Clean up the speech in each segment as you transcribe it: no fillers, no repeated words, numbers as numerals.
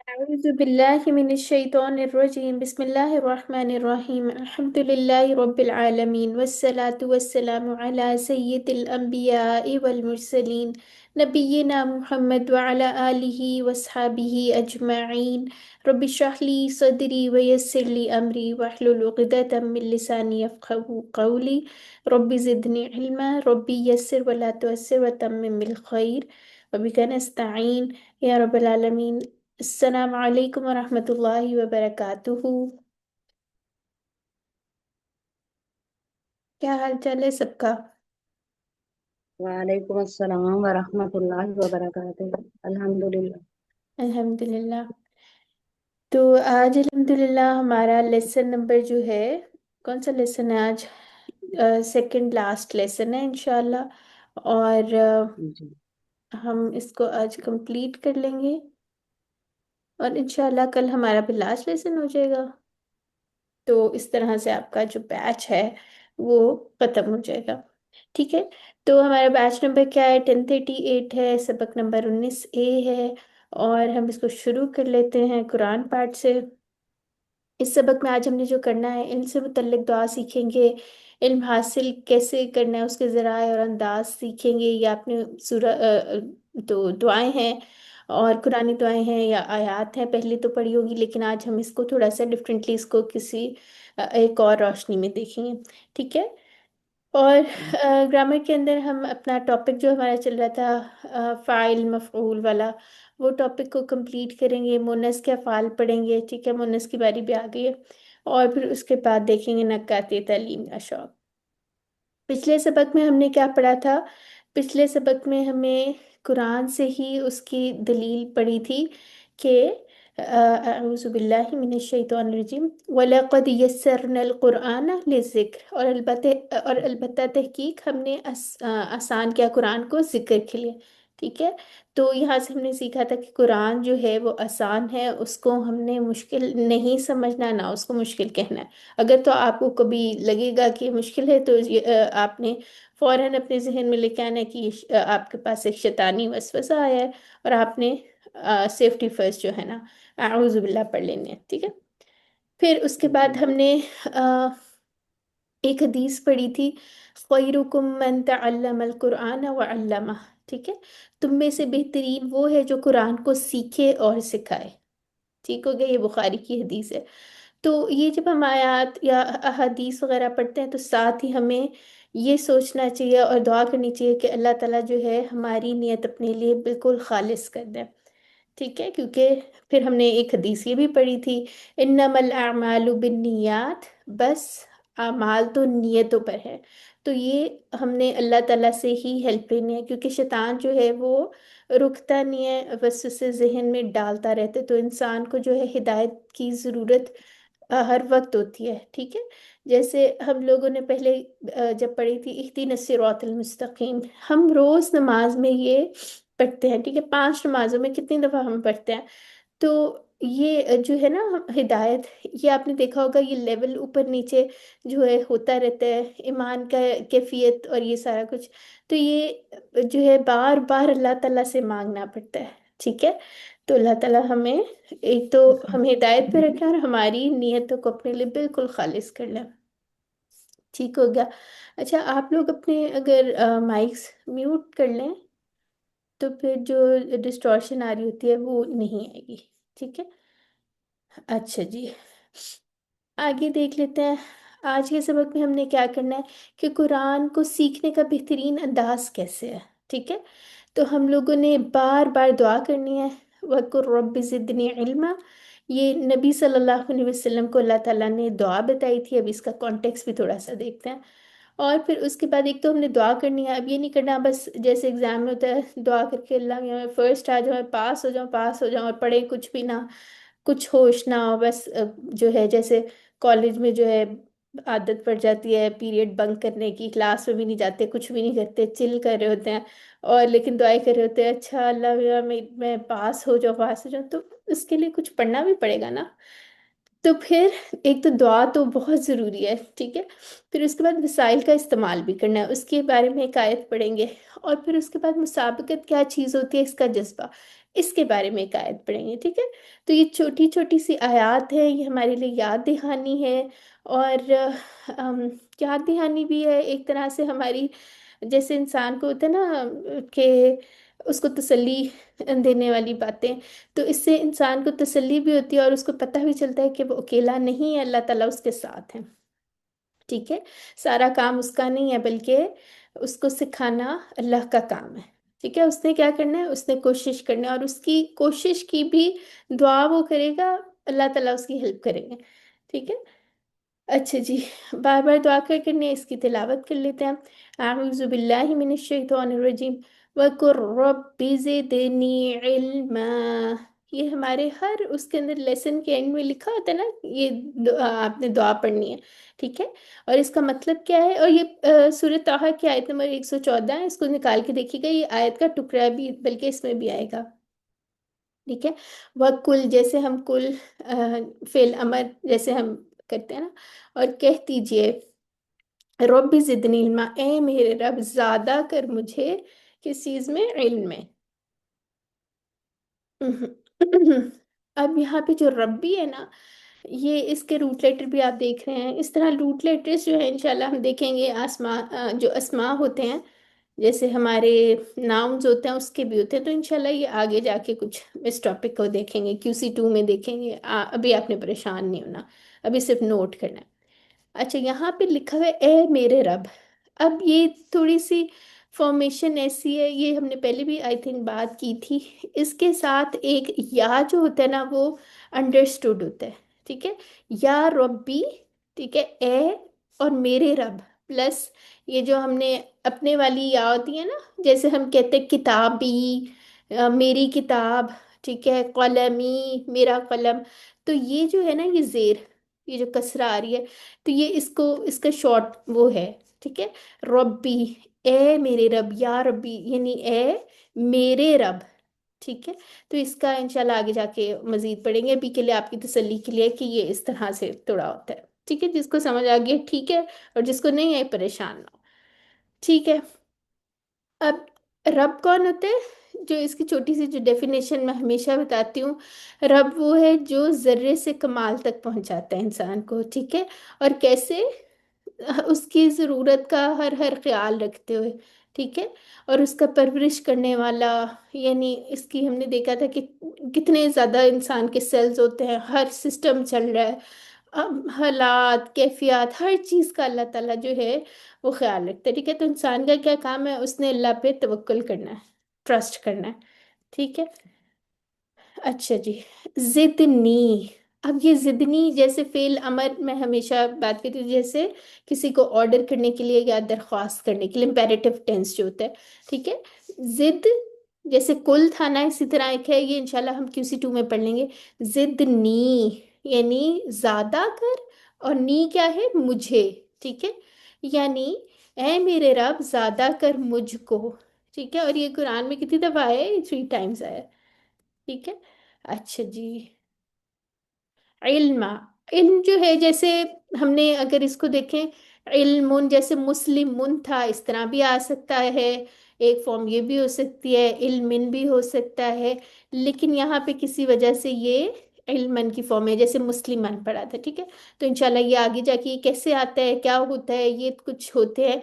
أعوذ بالله من الشيطان الرجيم بسم الله الرحمن الرحيم الحمد لله رب العالمين والصلاة والسلام على سيد الأنبياء والمرسلين نبينا محمد وعلى آله وصحبه أجمعين رب اشرح لي صدري ويسر لي أمري واحلل عقدة من لساني يفقهوا قولي رب زدني علما ربي يسر ولا تعسر وتمم بالخير وبك نستعين يا رب العالمين. السلام علیکم ورحمۃ اللہ وبرکاتہ. کیا حال چال ہے سب کا؟ وعلیکم السلام ورحمۃ اللہ وبرکاتہ. الحمدللہ. الحمد للہ. تو آج الحمد للہ ہمارا لیسن نمبر جو ہے، کون سا لیسن ہے آج؟ سیکنڈ لاسٹ لیسن ہے انشاءاللہ. اور جی ہم اس کو آج کمپلیٹ کر لیں گے، اور انشاءاللہ کل ہمارا بھی لاسٹ لیسن ہو جائے گا. تو اس طرح سے آپ کا جو بیچ ہے وہ ختم ہو جائے گا. ٹھیک ہے. تو ہمارا بیچ نمبر کیا ہے؟ 1038 ہے، سبق نمبر 19A ہے. اور ہم اس کو شروع کر لیتے ہیں قرآن پاٹ سے. اس سبق میں آج ہم نے جو کرنا ہے، علم سے متعلق دعا سیکھیں گے. علم حاصل کیسے کرنا ہے اس کے ذرائع اور انداز سیکھیں گے. یا اپنے تو دعائیں ہیں اور قرآنی دعائیں ہیں یا آیات ہیں، پہلے تو پڑھی ہوگی، لیکن آج ہم اس کو تھوڑا سا ڈفرینٹلی اس کو کسی ایک اور روشنی میں دیکھیں گے. ٹھیک ہے. اور گرامر کے اندر ہم اپنا ٹاپک جو ہمارا چل رہا تھا فاعل مفعول والا، وہ ٹاپک کو کمپلیٹ کریں گے. مونس کے افعال پڑھیں گے. ٹھیک ہے، مونس کی باری بھی آ گئی ہے. اور پھر اس کے بعد دیکھیں گے نکات تعلیم کا شوق. پچھلے سبق میں ہم نے کیا پڑھا تھا؟ پچھلے سبق میں ہمیں قرآن سے ہی اس کی دلیل پڑھی تھی کہ اعوذ باللہ من الشیطان الرجیم وَلَقَدْ يَسَّرْنَا الْقُرْآنَ لِلذِّكْرِ، اور البتہ تحقیق ہم نے آسان کیا قرآن کو ذکر کے لیے. ٹھیک ہے. تو یہاں سے ہم نے سیکھا تھا کہ قرآن جو ہے وہ آسان ہے، اس کو ہم نے مشکل نہیں سمجھنا، نہ اس کو مشکل کہنا ہے. اگر تو آپ کو کبھی لگے گا کہ مشکل ہے تو آپ نے فوراً اپنے ذہن میں لے کے آنا ہے کہ آپ کے پاس ایک شیطانی وسوسہ آیا ہے، اور آپ نے سیفٹی فرسٹ جو ہے نا اعوذ باللہ پڑھ لینے ہیں. ٹھیک ہے. پھر اس کے بعد ہم نے ایک حدیث پڑھی تھی، خیرکم من تعلم القرآن وعلمہ. ٹھیک ہے. تم میں سے بہترین وہ ہے جو قرآن کو سیکھے اور سکھائے. ٹھیک ہو گیا، یہ بخاری کی حدیث ہے. تو یہ جب ہم آیات یا احادیث وغیرہ پڑھتے ہیں تو ساتھ ہی ہمیں یہ سوچنا چاہیے اور دعا کرنی چاہیے کہ اللہ تعالیٰ جو ہے ہماری نیت اپنے لیے بالکل خالص کر دے. ٹھیک ہے. کیونکہ پھر ہم نے ایک حدیث یہ بھی پڑھی تھی، انما الاعمال بالنیات، بس اعمال تو نیتوں پر ہے. تو یہ ہم نے اللہ تعالیٰ سے ہی ہیلپ لینی ہے، کیونکہ شیطان جو ہے وہ رکتا نہیں ہے، بس اسے ذہن میں ڈالتا رہتا ہے. تو انسان کو جو ہے ہدایت کی ضرورت ہر وقت ہوتی ہے. ٹھیک ہے. جیسے ہم لوگوں نے پہلے جب پڑھی تھی اہدنا الصراط المستقیم، ہم روز نماز میں یہ پڑھتے ہیں. ٹھیک ہے. 5 نمازوں میں کتنی دفعہ ہم پڑھتے ہیں؟ تو یہ جو ہے نا ہدایت، یہ آپ نے دیکھا ہوگا، یہ لیول اوپر نیچے جو ہے ہوتا رہتا ہے، ایمان کا کیفیت اور یہ سارا کچھ. تو یہ جو ہے بار بار اللہ تعالیٰ سے مانگنا پڑتا ہے. ٹھیک ہے. تو اللہ تعالیٰ ہمیں ایک تو ہمیں ہدایت پہ رکھیں اور ہماری نیتوں کو اپنے لیے بالکل خالص کر لیں. ٹھیک ہو گیا. اچھا، آپ لوگ اپنے اگر مائکس میوٹ کر لیں تو پھر جو ڈسٹورشن آ رہی ہوتی ہے وہ نہیں آئے گی. ٹھیک ہے. اچھا جی، آگے دیکھ لیتے ہیں. آج کے سبق میں ہم نے کیا کرنا ہے کہ قرآن کو سیکھنے کا بہترین انداز کیسے ہے. ٹھیک ہے. تو ہم لوگوں نے بار بار دعا کرنی ہے، وَقُلْ رَبِّ زِدْنِی عِلْمًا. یہ نبی صلی اللہ علیہ وسلم کو اللہ تعالیٰ نے دعا بتائی تھی. اب اس کا کانٹیکس بھی تھوڑا سا دیکھتے ہیں. اور پھر اس کے بعد ایک تو ہم نے دعا کرنی ہے. اب یہ نہیں کرنا بس جیسے ایگزام میں ہوتا ہے دعا کر کے اللہ میں فرسٹ آ جاؤں، پاس ہو جاؤں، پاس ہو جاؤں، اور پڑھے کچھ بھی نہ، کچھ ہوش نہ ہو. بس جو ہے جیسے کالج میں جو ہے عادت پڑ جاتی ہے پیریڈ بنک کرنے کی، کلاس میں بھی نہیں جاتے، کچھ بھی نہیں کرتے، چل کر رہے ہوتے ہیں، اور لیکن دعائیں کر رہے ہوتے ہیں اچھا اللہ میرا میں پاس ہو جاؤں، پاس ہو جاؤں. تو اس کے لیے کچھ پڑھنا بھی پڑے گا نا. تو پھر ایک تو دعا تو بہت ضروری ہے. ٹھیک ہے. پھر اس کے بعد وسائل کا استعمال بھی کرنا ہے، اس کے بارے میں ایک آیت پڑھیں گے. اور پھر اس کے بعد مسابقت کیا چیز ہوتی ہے، اس کا جذبہ. اس کے بارے میں ایک آیت پڑھیں گے، ٹھیک ہے؟ تو یہ چھوٹی چھوٹی سی آیات ہے، یہ ہمارے لیے یاد دہانی ہے، اور ام، یاد دہانی بھی ہے ایک طرح سے ہماری، جیسے انسان کو ہوتا ہے نا کہ اس کو تسلی دینے والی باتیں، تو اس سے انسان کو تسلی بھی ہوتی ہے اور اس کو پتہ بھی چلتا ہے کہ وہ اکیلا نہیں ہے، اللہ تعالیٰ اس کے ساتھ ہے، ٹھیک ہے؟ سارا کام اس کا نہیں ہے، بلکہ اس کو سکھانا اللہ کا کام ہے، ٹھیک ہے؟ اس نے کیا کرنا ہے، اس نے کوشش کرنا ہے، اور اس کی کوشش کی بھی دعا وہ کرے گا، اللہ تعالیٰ اس کی ہیلپ کریں گے، ٹھیک ہے؟ اچھا جی، بار بار دعا کر کرنے اس کی تلاوت کر لیتے ہیں۔ اعوذ باللہ من الشیطان الرجیم وَقُلْ رَبِّ زِدْنِی عِلْمًا۔ یہ ہمارے ہر اس کے اندر لیسن کے اینڈ میں لکھا ہوتا ہے نا، یہ آپ نے دعا پڑھنی ہے، ٹھیک ہے؟ اور اس کا مطلب کیا ہے، اور یہ سورہ طٰہٰ کی آیت نمبر 114 ہے، اس کو نکال کے دیکھیے گا، یہ آیت کا ٹکڑا بھی بلکہ اس میں بھی آئے گا، ٹھیک ہے؟ وَقُلْ جیسے ہم کل فعل امر جیسے ہم کرتے ہیں نا، اور کہہ دیجئے رب زدنی علما، اے میرے رب زیادہ کر مجھے کس چیز میں، علم میں۔ اب یہاں پہ جو ربی ہے نا، یہ اس کے روٹ لیٹر بھی آپ دیکھ رہے ہیں، اس طرح روٹ لیٹرز جو ہے انشاءاللہ ہم دیکھیں گے، جو اسما ہوتے ہیں جیسے ہمارے ناؤنز ہوتے ہیں اس کے بھی ہوتے ہیں، تو انشاءاللہ یہ آگے جا کے کچھ اس ٹاپک کو دیکھیں گے، QC2 میں دیکھیں گے، ابھی آپ نے پریشان نہیں ہونا، ابھی صرف نوٹ کرنا ہے۔ اچھا، یہاں پہ لکھا ہوا ہے اے میرے رب، اب یہ تھوڑی سی فارمیشن ایسی ہے، یہ ہم نے پہلے بھی آئی تھنک بات کی تھی، اس کے ساتھ ایک یا جو ہوتا ہے نا وہ انڈرسٹوڈ ہوتا ہے، ٹھیک ہے؟ یا ربی، ٹھیک ہے؟ اے اور میرے رب پلس یہ جو ہم نے اپنے والی یا ہوتی ہے نا، جیسے ہم کہتے ہیں کتابی، میری کتاب، ٹھیک ہے؟ قلمی، میرا قلم، تو یہ جو ہے نا یہ زیر، یہ جو کسرہ آ رہی ہے، تو یہ اس کا شارٹ وہ ہے، ٹھیک ہے؟ ربی، اے میرے رب، یا ربی یعنی اے میرے رب، ٹھیک ہے؟ تو اس کا انشاءاللہ آگے جا کے مزید پڑھیں گے، ابھی کے لیے آپ کی تسلی کے لیے کہ یہ اس طرح سے توڑا ہوتا ہے، ٹھیک ہے؟ جس کو سمجھ آ گیا ٹھیک ہے، اور جس کو نہیں ہے پریشان نہ ہو، ٹھیک ہے؟ اب رب کون ہوتے ہیں، جو اس کی چھوٹی سی جو ڈیفینیشن میں ہمیشہ بتاتی ہوں، رب وہ ہے جو ذرے سے کمال تک پہنچاتا ہے انسان کو، ٹھیک ہے؟ اور کیسے، اس کی ضرورت کا ہر خیال رکھتے ہوئے، ٹھیک ہے؟ اور اس کا پرورش کرنے والا، یعنی اس کی ہم نے دیکھا تھا کہ کتنے زیادہ انسان کے سیلز ہوتے ہیں، ہر سسٹم چل رہا ہے، حالات، کیفیات، ہر چیز کا اللہ تعالیٰ جو ہے وہ خیال رکھتے ہیں، ٹھیک ہے؟ تو انسان کا کیا کام ہے، اس نے اللہ پہ توکل کرنا ہے، ٹرسٹ کرنا ہے، ٹھیک ہے؟ اچھا جی، زدنی، اب یہ زدنی جیسے فعل امر میں ہمیشہ بات کرتی ہوں، جیسے کسی کو آرڈر کرنے کے لیے یا درخواست کرنے کے لیے امپیریٹو ٹینس جو ہوتا ہے، ٹھیک ہے؟ زد جیسے کل تھا نا، اسی طرح ایک ہے یہ، انشاءاللہ ہم QC2 میں پڑھ لیں گے، زدنی یعنی زیادہ کر، اور نی کیا ہے، مجھے، ٹھیک ہے؟ یعنی اے میرے رب زیادہ کر مجھ کو، ٹھیک ہے؟ اور یہ قرآن میں کتنی دفعہ آیا ہے، 3 ٹائمز آیا ہے، ٹھیک ہے؟ اچھا جی، علم، علم جو ہے جیسے ہم نے اگر اس کو دیکھیں، علم جیسے مسلم تھا، اس طرح بھی آ سکتا ہے، ایک فارم یہ بھی ہو سکتی ہے، علم بھی ہو سکتا ہے، لیکن یہاں پہ کسی وجہ سے یہ علمن کی فارم ہے، جیسے مسلمان پڑھا تھا، ٹھیک ہے؟ تو انشاءاللہ یہ آگے جا کے یہ کیسے آتا ہے، کیا ہوتا ہے، یہ کچھ ہوتے ہیں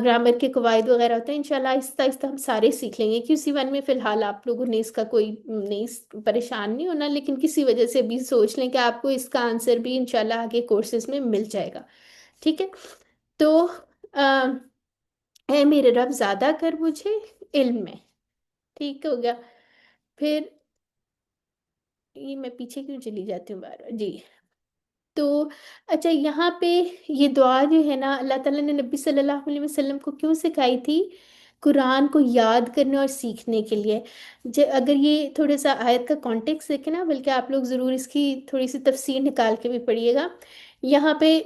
گرامر کے قواعد وغیرہ ہوتے ہیں، انشاءاللہ آہستہ آہستہ ہم سارے سیکھ لیں گے، QC1 میں فی الحال آپ لوگوں نے اس کا کوئی نہیں پریشان نہیں ہونا، لیکن کسی وجہ سے بھی سوچ لیں کہ آپ کو اس کا آنسر بھی انشاءاللہ آگے کورسز میں مل جائے گا، ٹھیک ہے؟ تو آ، اے میرے رب زیادہ کر مجھے علم میں، ٹھیک ہو گیا؟ پھر یہ میں پیچھے کیوں چلی جاتی ہوں بار بار جی، تو اچھا یہاں پہ یہ دعا جو ہے نا، اللہ تعالیٰ نے نبی صلی اللہ علیہ وسلم کو کیوں سکھائی تھی، قرآن کو یاد کرنے اور سیکھنے کے لیے، اگر یہ تھوڑا سا آیت کا کانٹیکس دیکھیں نا، بلکہ آپ لوگ ضرور اس کی تھوڑی سی تفسیر نکال کے بھی پڑھیے گا، یہاں پہ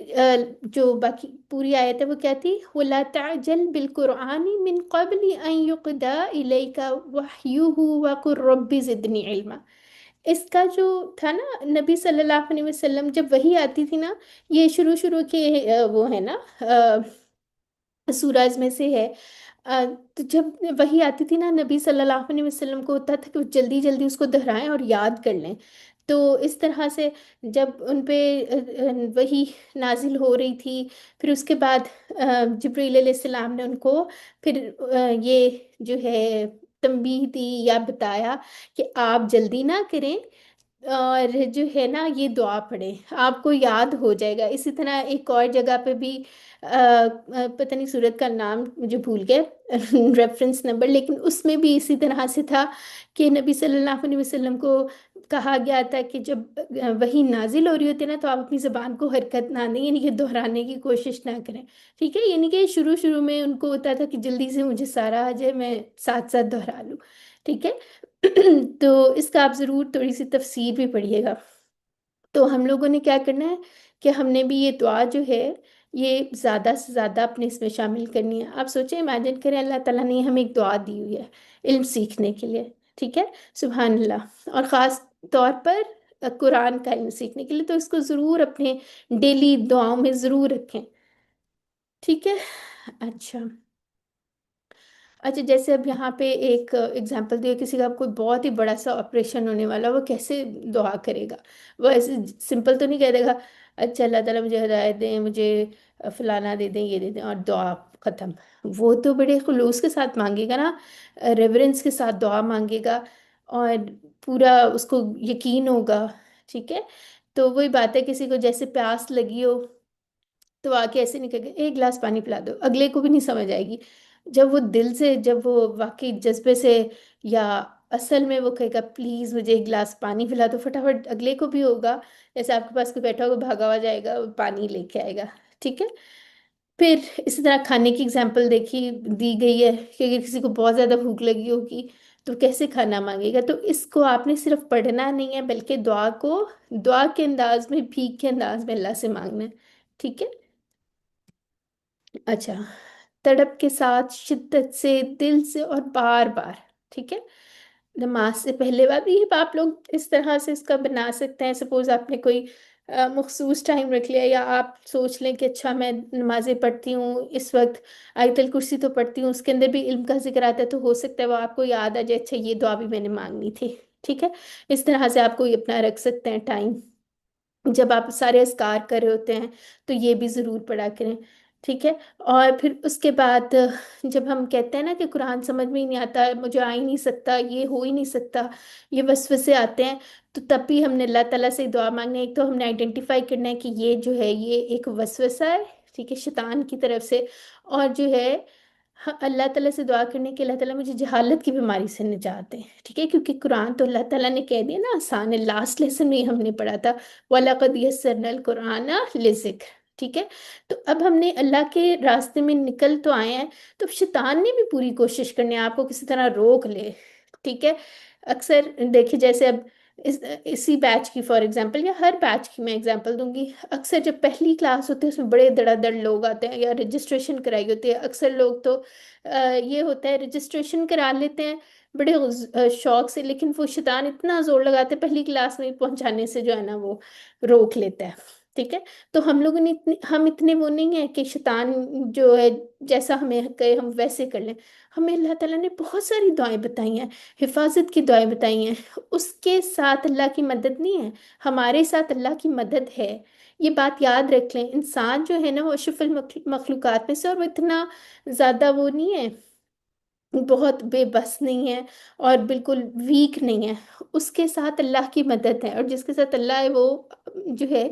جو باقی پوری آیت ہے وہ کیا تھی، وَلَا تَعْجَلْ بِالْقُرْآنِ مِن قَبْلِ أَن يُقْضَى إِلَيْكَ وَحْيُهُ وَقُلْ رَبِّ زِدْنِي علما، اس کا جو تھا نا، نبی صلی اللہ علیہ وسلم جب وہی آتی تھی نا، یہ شروع کے وہ ہے نا سورج میں سے ہے، تو جب وही आती थी ना, नबी सल्लल्लाहु अलैहि वसल्लम को होता था कि वो जल्दी जल्दी उसको दोहराएं और याद कर लें। तो इस तरह से जब उन पे वही नाजिल हो रही थी, फिर उसके बाद जिब्रील अलैहिस्सलाम ने उनको फिर ये जो है तंबीह दी या बताया कि आप जल्दी ना करें, और जो है ना ये दुआ पढ़ें, आपको याद हो जाएगा। इसी तरह एक और जगह पे भी पता नहीं सूरत का नाम मुझे भूल गया रेफरेंस नंबर, लेकिन उसमें भी इसी तरह से था कि नबी सल्लल्लाहु अलैहि वसल्लम को कहा गया था कि जब वही नाजिल हो रही होती है ना, तो आप अपनी जबान को हरकत ना दें, यानी कि दोहराने की कोशिश ना करें। ठीक है, यानी कि शुरू शुरू में उनको होता था कि जल्दी से मुझे सारा आ जाए, मैं साथ साथ दोहरा लूँ। ठीक है। तो इसका आप ज़रूर थोड़ी सी तफसीर भी पढ़िएगा। तो हम लोगों ने क्या करना है कि हमने भी ये दुआ जो है ये ज़्यादा से ज़्यादा अपने इसमें शामिल करनी है। आप सोचें, इमेजिन करें अल्लाह ताला ने हमें एक दुआ दी हुई है इल्म सीखने के लिए। ठीक है, सुभान अल्लाह। और ख़ास तौर पर कुरान का इल्म सीखने के लिए, तो इसको ज़रूर अपने डेली दुआओं में ज़रूर रखें। ठीक है। अच्छा। अच्छा, जैसे अब यहाँ पे एक एग्जांपल दिया, किसी का कोई बहुत ही बड़ा सा ऑपरेशन होने वाला, वो कैसे दुआ करेगा? वो ऐसे सिंपल तो नहीं कह देगा, अच्छा अल्लाह ताला मुझे हिदायत दें, मुझे फलाना दे दें, ये दे दें, और दुआ खत्म। वो तो बड़े खुलूस के साथ मांगेगा ना, रेवरेंस के साथ दुआ मांगेगा, और पूरा उसको यकीन होगा। ठीक है। तो वही बात है, किसी को जैसे प्यास लगी हो तो आके ऐसे नहीं कहेगा एक गिलास पानी पिला दो, अगले को भी नहीं समझ आएगी। जब वो दिल से, जब वो वाकई जज्बे से, या असल में वो कहेगा प्लीज मुझे एक गिलास पानी पिला दो, फटाफट अगले को भी होगा, जैसे आपके पास कोई बैठा होगा भागा हुआ जाएगा वो पानी लेके आएगा। ठीक है। फिर इसी तरह खाने की एग्जाम्पल देखी दी गई है कि अगर किसी को बहुत ज्यादा भूख लगी होगी तो कैसे खाना मांगेगा। तो इसको आपने सिर्फ पढ़ना नहीं है, बल्कि दुआ को दुआ के अंदाज में, भीख के अंदाज में अल्लाह से मांगना है। ठीक है। अच्छा, तड़प के साथ, शिद्दत से, दिल से, और बार बार। ठीक है। नमाज से पहले बार ये आप लोग इस तरह से इसका बना सकते हैं। सपोज आपने कोई मखसूस टाइम रख लिया, या आप सोच लें कि अच्छा मैं नमाजें पढ़ती हूँ इस वक्त, आयतल कुर्सी तो पढ़ती हूँ, उसके अंदर भी इल्म का जिक्र आता है, तो हो सकता है वो आपको याद आ जाए, अच्छा ये दुआ भी मैंने मांगनी थी। ठीक है। इस तरह से आपको ये अपना रख सकते हैं टाइम, जब आप सारे अस्कार कर रहे होते हैं तो ये भी ज़रूर पढ़ा करें। ठीक है। और फिर उसके बाद जब हम कहते हैं ना कि कुरान समझ में ही नहीं आता, मुझे आ ही नहीं सकता, ये हो ही नहीं सकता, ये वसवसे आते हैं, तो तब भी हमने अल्लाह ताला से दुआ मांगनी है। एक तो हमने आइडेंटिफाई करना है कि ये जो है ये एक वसवसा है, ठीक है, शैतान की तरफ से। और जो है, हाँ, अल्लाह ताला से दुआ करने के अल्लाह ताला मुझे जहालत की बीमारी से निजात दे। ठीक है, क्योंकि कुरान तो अल्लाह ताला ने कह दिया ना आसान है, लास्ट लेसन में ही हमने पढ़ा था, वलक़द यस्सरनल कुरान लिज़िक्र। ठीक है। तो अब हमने अल्लाह के रास्ते में निकल तो आए हैं, तो शैतान ने भी पूरी कोशिश करनी है आपको किसी तरह रोक ले। ठीक है। अक्सर देखिए, जैसे अब इसी बैच की फॉर एग्जांपल, या हर बैच की मैं एग्जांपल दूंगी, अक्सर जब पहली क्लास होती है उसमें बड़े धड़ाधड़ लोग आते हैं, या रजिस्ट्रेशन कराई होती है, अक्सर लोग तो ये होता है रजिस्ट्रेशन करा लेते हैं बड़े शौक से, लेकिन वो शैतान इतना जोर लगाते हैं पहली क्लास में पहुंचाने से, जो है ना वो रोक लेता है। ठीक है। तो हम लोगों ने हम इतने वो नहीं है कि शैतान जो है जैसा हमें कहे हम वैसे कर लें। हमें अल्लाह ताला ने बहुत सारी दुआएं बताई हैं, हिफाजत की दुआएं बताई हैं, उसके साथ अल्लाह की मदद नहीं है, हमारे साथ अल्लाह की मदद है। ये बात याद रख लें, इंसान जो है ना वो अशरफुल मखलूकात में से, और वो इतना ज़्यादा वो नहीं है, बहुत बेबस नहीं है, और बिल्कुल वीक नहीं है। उसके साथ अल्लाह की मदद है, और जिसके साथ अल्लाह है वो जो है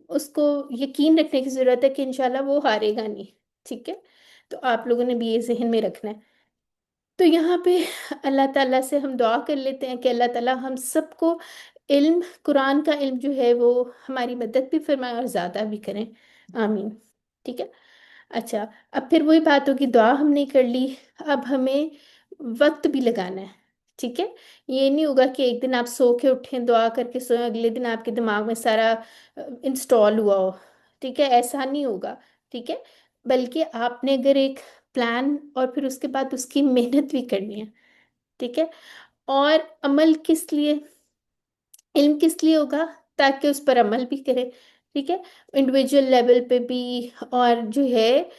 उसको यकीन रखने की ज़रूरत है कि इंशाल्लाह वो हारेगा नहीं। ठीक है। तो आप लोगों ने भी ये जहन में रखना है। तो यहाँ पे अल्लाह ताला से हम दुआ कर लेते हैं कि अल्लाह ताला हम सबको इल्म, कुरान का इल्म जो है वो हमारी मदद भी फरमाए और ज़्यादा भी करें। आमीन। ठीक है। अच्छा, अब फिर वही बात होगी, दुआ हमने कर ली, अब हमें वक्त भी लगाना है। ठीक है। ये नहीं होगा कि एक दिन आप सो के उठें, दुआ करके सोए, अगले दिन आपके दिमाग में सारा इंस्टॉल हुआ हो। ठीक है, ऐसा नहीं होगा। ठीक है। बल्कि आपने अगर एक प्लान, और फिर उसके बाद उसकी मेहनत भी करनी है। ठीक है। और अमल किस लिए, इल्म किस लिए होगा? ताकि उस पर अमल भी करें। ठीक है। इंडिविजुअल लेवल पे भी, और जो है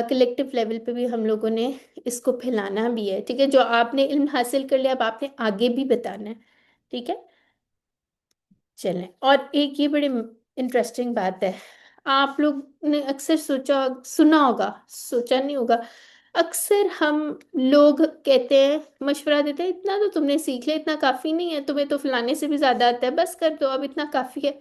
کلیکٹیو لیول پہ بھی ہم لوگوں نے اس کو پھیلانا بھی ہے، ٹھیک ہے؟ جو آپ نے علم حاصل کر لیا اب آپ نے آگے بھی بتانا ہے، ٹھیک ہے؟ چلیں، اور ایک یہ بڑی انٹرسٹنگ بات ہے، آپ لوگ نے اکثر سوچا سنا ہوگا، سوچا نہیں ہوگا، اکثر ہم لوگ کہتے ہیں، مشورہ دیتے ہیں، اتنا تو تم نے سیکھ لیا، اتنا کافی نہیں ہے، تمہیں تو فلانے سے بھی زیادہ آتا ہے، بس کر دو اب، اتنا کافی ہے۔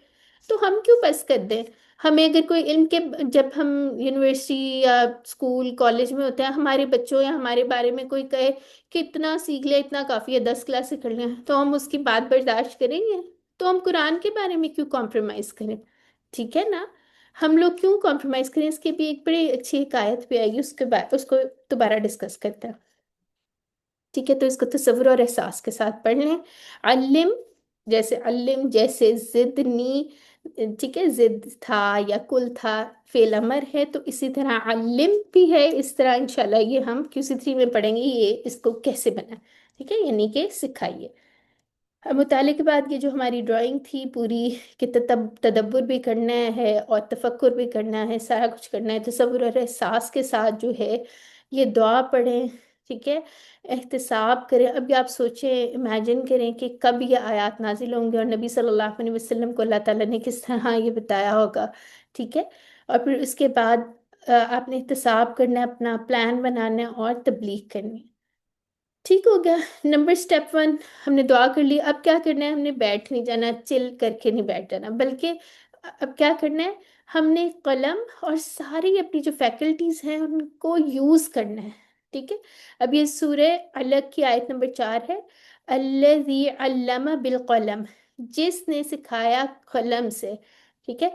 تو ہم کیوں بس کر دیں؟ ہمیں اگر کوئی علم کے، جب ہم یونیورسٹی یا اسکول کالج میں ہوتے ہیں، ہمارے بچوں یا ہمارے بارے میں کوئی کہے کہ اتنا سیکھ لیا، اتنا کافی ہے، 10 کلاسیں کر لیں، تو ہم اس کی بات برداشت کریں گے؟ تو ہم قرآن کے بارے میں کیوں کمپرومائز کریں؟ ٹھیک ہے نا؟ ہم لوگ کیوں کمپرومائز کریں؟ اس کی بھی ایک بڑی اچھی حکایت بھی آئے گی، اس کے بعد اس کو دوبارہ ڈسکس کرتے ہیں، ٹھیک ہے؟ تو اس کو تصور اور احساس کے ساتھ پڑھ لیں۔ علم، جیسے علم، جیسے زدنی، ٹھیک ہے؟ زد تھا یا کل تھا، فعل امر ہے، تو اسی طرح علم بھی ہے، اس طرح انشاءاللہ یہ ہم QC3 میں پڑھیں گے، یہ اس کو کیسے بنا، ٹھیک ہے؟ یعنی کہ سکھائیے۔ اب مطالعے کے بعد یہ جو ہماری ڈرائنگ تھی پوری، کہ تدبر بھی کرنا ہے اور تفکر بھی کرنا ہے، سارا کچھ کرنا ہے تصور اور احساس کے ساتھ جو ہے، یہ دعا پڑھیں، ٹھیک ہے؟ احتساب کریں۔ اب یہ آپ سوچیں، امیجن کریں کہ کب یہ آیات نازل ہوں گے اور نبی صلی اللہ علیہ وسلم کو اللہ تعالیٰ نے کس طرح یہ بتایا ہوگا، ٹھیک ہے؟ اور پھر اس کے بعد آپ نے احتساب کرنا ہے، اپنا پلان بنانا ہے اور تبلیغ کرنی ہے۔ ٹھیک ہو گیا؟ نمبر سٹیپ 1 ہم نے دعا کر لی، اب کیا کرنا ہے؟ ہم نے بیٹھ نہیں جانا، چل کر کے نہیں بیٹھ جانا، بلکہ اب کیا کرنا ہے؟ ہم نے قلم اور ساری اپنی جو فیکلٹیز ہیں ان کو یوز کرنا ہے، ٹھیک ہے؟ اب یہ سورہ علق کی آیت نمبر 4 ہے، الذی علم بالقلم، جس نے سکھایا قلم سے، ٹھیک ہے؟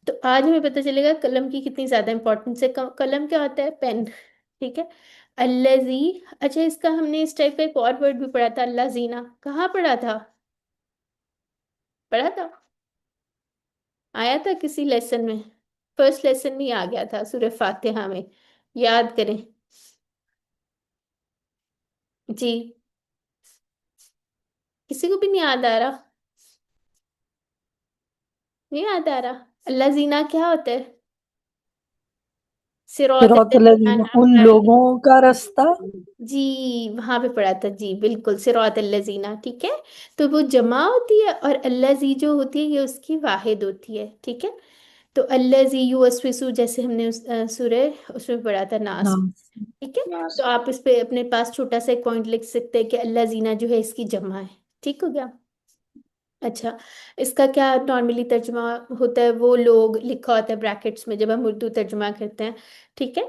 تو آج ہمیں پتہ چلے گا قلم کی کتنی زیادہ امپورٹنس ہے۔ قلم کیا ہوتا ہے؟ پین، ٹھیک ہے؟ الذی، اچھا اس کا ہم نے اس ٹائپ کا ایک اور ورڈ بھی پڑھا تھا، اللہ زینہ، کہاں پڑھا تھا؟ پڑھا تھا؟ آیا تھا کسی لیسن میں؟ فرسٹ لیسن میں ہی آ گیا تھا، سورہ فاتحہ میں، یاد کریں۔ جی، کسی کو بھی نہیں یاد آ رہا؟ نہیں یاد آ رہا؟ اللہ زینہ کیا ہوتا ہے؟ صراط صراط الذین الذین، ان انعمت علیہم، لوگوں کا راستہ۔ جی وہاں پہ پڑھا تھا، جی بالکل، صراط الذین، ٹھیک ہے؟ تو وہ جمع ہوتی ہے، اور الذی جو ہوتی ہے یہ اس کی واحد ہوتی ہے، ٹھیک ہے؟ تو الذی یوسوسو، جیسے ہم نے سورہ اس میں پڑھا تھا، ناس، نام ٹھیک ہے؟ تو آپ اس پہ اپنے پاس چھوٹا سا ایک پوائنٹ لکھ سکتے ہیں کہ اللہ زینہ جو ہے اس کی جمع ہے، ٹھیک ہو گیا؟ اچھا، اس کا کیا نارملی ترجمہ ہوتا ہے؟ وہ لوگ لکھا ہوتا ہے بریکٹس میں جب ہم اردو ترجمہ کرتے ہیں، ٹھیک ہے؟